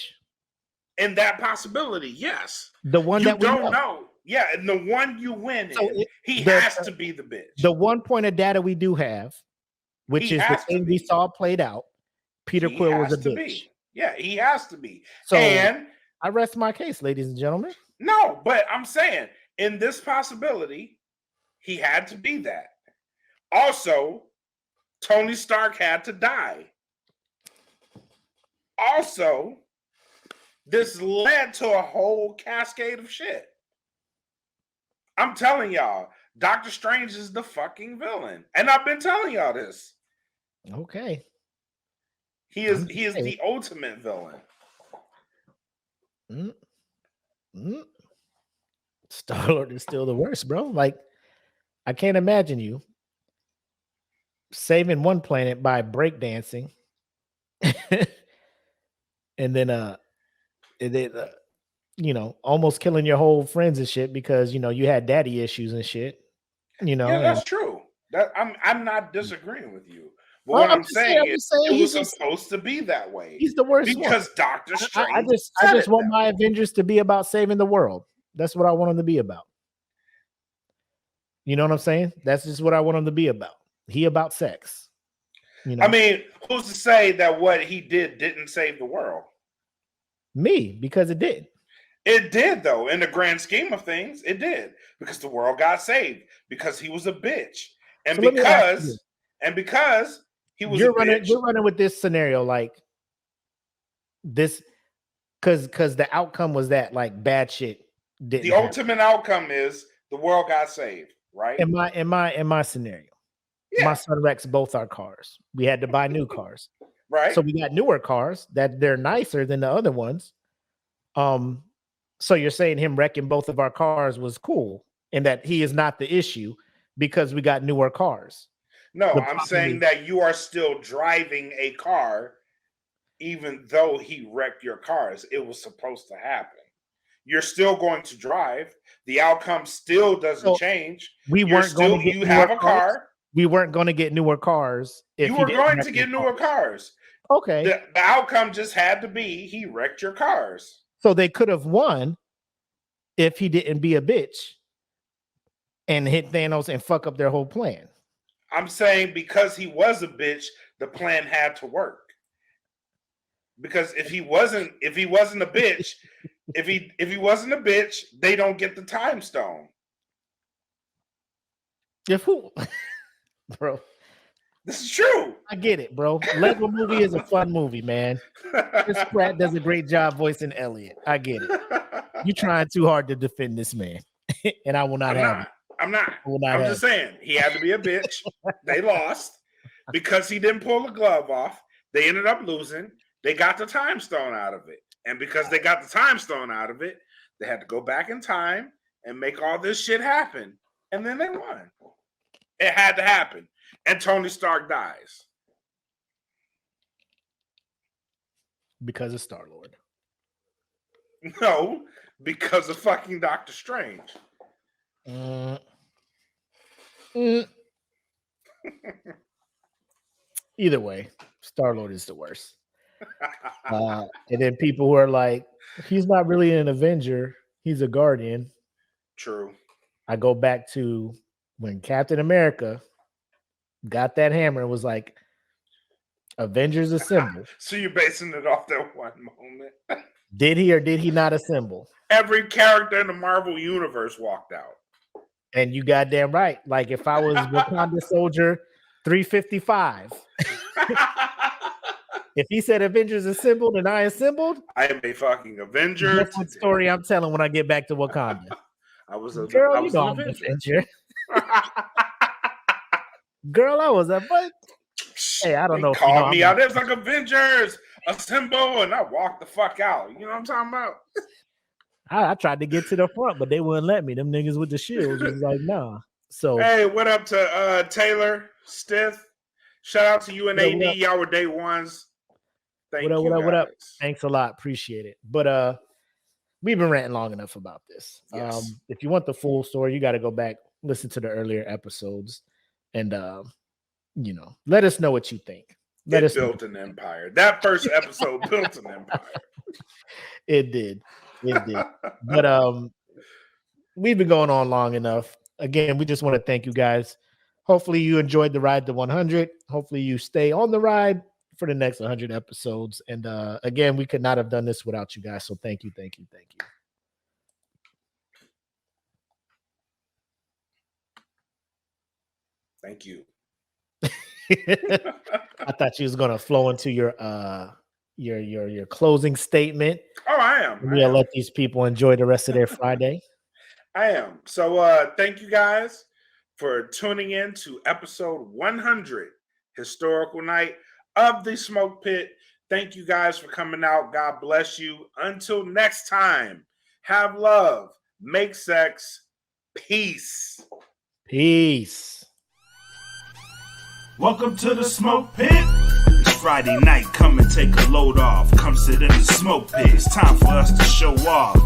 In that possibility, yes. The one that we don't know. Yeah, and the one you win in, he has to be the bitch. The one point of data we do have, which is the thing we saw played out, Peter Quill was a bitch. Yeah, he has to be. So and I rest my case, ladies and gentlemen. No, but I'm saying in this possibility, he had to be that. Also, Tony Stark had to die. Also, this led to a whole cascade of shit. I'm telling y'all, Doctor Strange is the fucking villain. And I've been telling y'all this. Okay. He is the ultimate villain. Star-Lord is still the worst, bro. Like, I can't imagine you saving one planet by breakdancing. and then almost killing your whole friends and shit because you had daddy issues and shit. Yeah, that's true. That I'm not disagreeing with you. But Well, what I'm saying is it was he's supposed to be that way. He's the worst because one. Doctor Strange. I just want my Avengers to be about saving the world. That's what I want them to be about. You know what I'm saying? That's just what I want him to be about. He about sex. I mean, who's to say that what he didn't save the world? Me, because it did. It did, though. In the grand scheme of things, it did. Because the world got saved. Because he was a bitch. And So because he was you're running with this scenario like this because the outcome was that like bad shit didn't the ultimate outcome is the world got saved, right? In my scenario. Yeah. My son wrecks both our cars. We had to buy new cars. Right. So we got newer cars that they're nicer than the other ones. So you're saying him wrecking both of our cars was cool and that he is not the issue because we got newer cars. No, I'm saying that you are still driving a car even though he wrecked your cars. It was supposed to happen. You're still going to drive. The outcome still doesn't change. We weren't going to get you have a car. We weren't going to get newer cars. If you were going to get newer cars. Okay. The outcome just had to be he wrecked your cars. So they could have won if he didn't be a bitch and hit Thanos and fuck up their whole plan. I'm saying because he was a bitch, the plan had to work. Because if he wasn't a bitch, if he wasn't a bitch, they don't get the time stone. If who? Bro, this is true. I get it, bro. Lego Movie is a fun movie, man. Chris Pratt does a great job voicing Elliot. I get it. You're trying too hard to defend this man, and I will not have it. I'm not. I'm just saying he had to be a bitch. They lost because he didn't pull the glove off. They ended up losing. They got the time stone out of it, and because they got the time stone out of it, they had to go back in time and make all this shit happen, and then they won. It had to happen. And Tony Stark dies. Because of Star-Lord. No, because of fucking Doctor Strange. Either way, Star-Lord is the worst. And then people who are like, he's not really an Avenger. He's a Guardian. True. I go back to when Captain America got that hammer and was like, Avengers assemble. So you're basing it off that one moment. Did he or did he not assemble? Every character in the Marvel universe walked out. And you goddamn right. Like if I was Wakanda Soldier 355. If he said Avengers assembled and I assembled, I am a fucking Avenger. That's what story I'm telling when I get back to Wakanda. I was a girl, I was I'm an Avenger. Girl, I was a but hey, I don't know. Call me out. There's like Avengers assemble, and I walked the fuck out. You know what I'm talking about? I tried to get to the front, but they wouldn't let me. Them niggas with the shields was like, nah. So hey, what up to Taylor Stiff? Shout out to you and AD. Y'all were day ones. Thank you. What up? Thanks a lot. Appreciate it. But we've been ranting long enough about this. Yes. If you want the full story, you got to go back, listen to the earlier episodes, and let us know what you think. It built an empire. That first episode built an empire. It did. But we've been going on long enough. Again, we just want to thank you guys. Hopefully you enjoyed the ride to 100. Hopefully you stay on the ride for the next 100 episodes. And again, we could not have done this without you guys. So thank you. Thank you. I thought you was gonna flow into your closing statement. Oh, I am. We'll let these people enjoy the rest of their Friday. I am. So thank you guys for tuning in to episode 100, Historical Night of the Smoke Pit. Thank you guys for coming out. God bless you. Until next time, have love, make sex, peace. Peace. Welcome to the Smoke Pit. It's Friday night, come and take a load off. Come sit in the smoke pit, it's time for us to show off.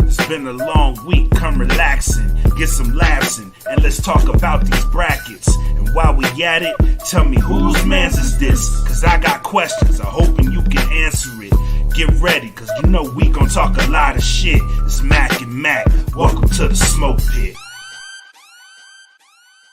It's been a long week, come relaxing, get some laughs in, and let's talk about these brackets. And while we at it, tell me whose mans is this? Cause I got questions, I'm hoping you can answer it. Get ready, cause you know we gon' talk a lot of shit. It's Mac and Mac, welcome to the smoke pit.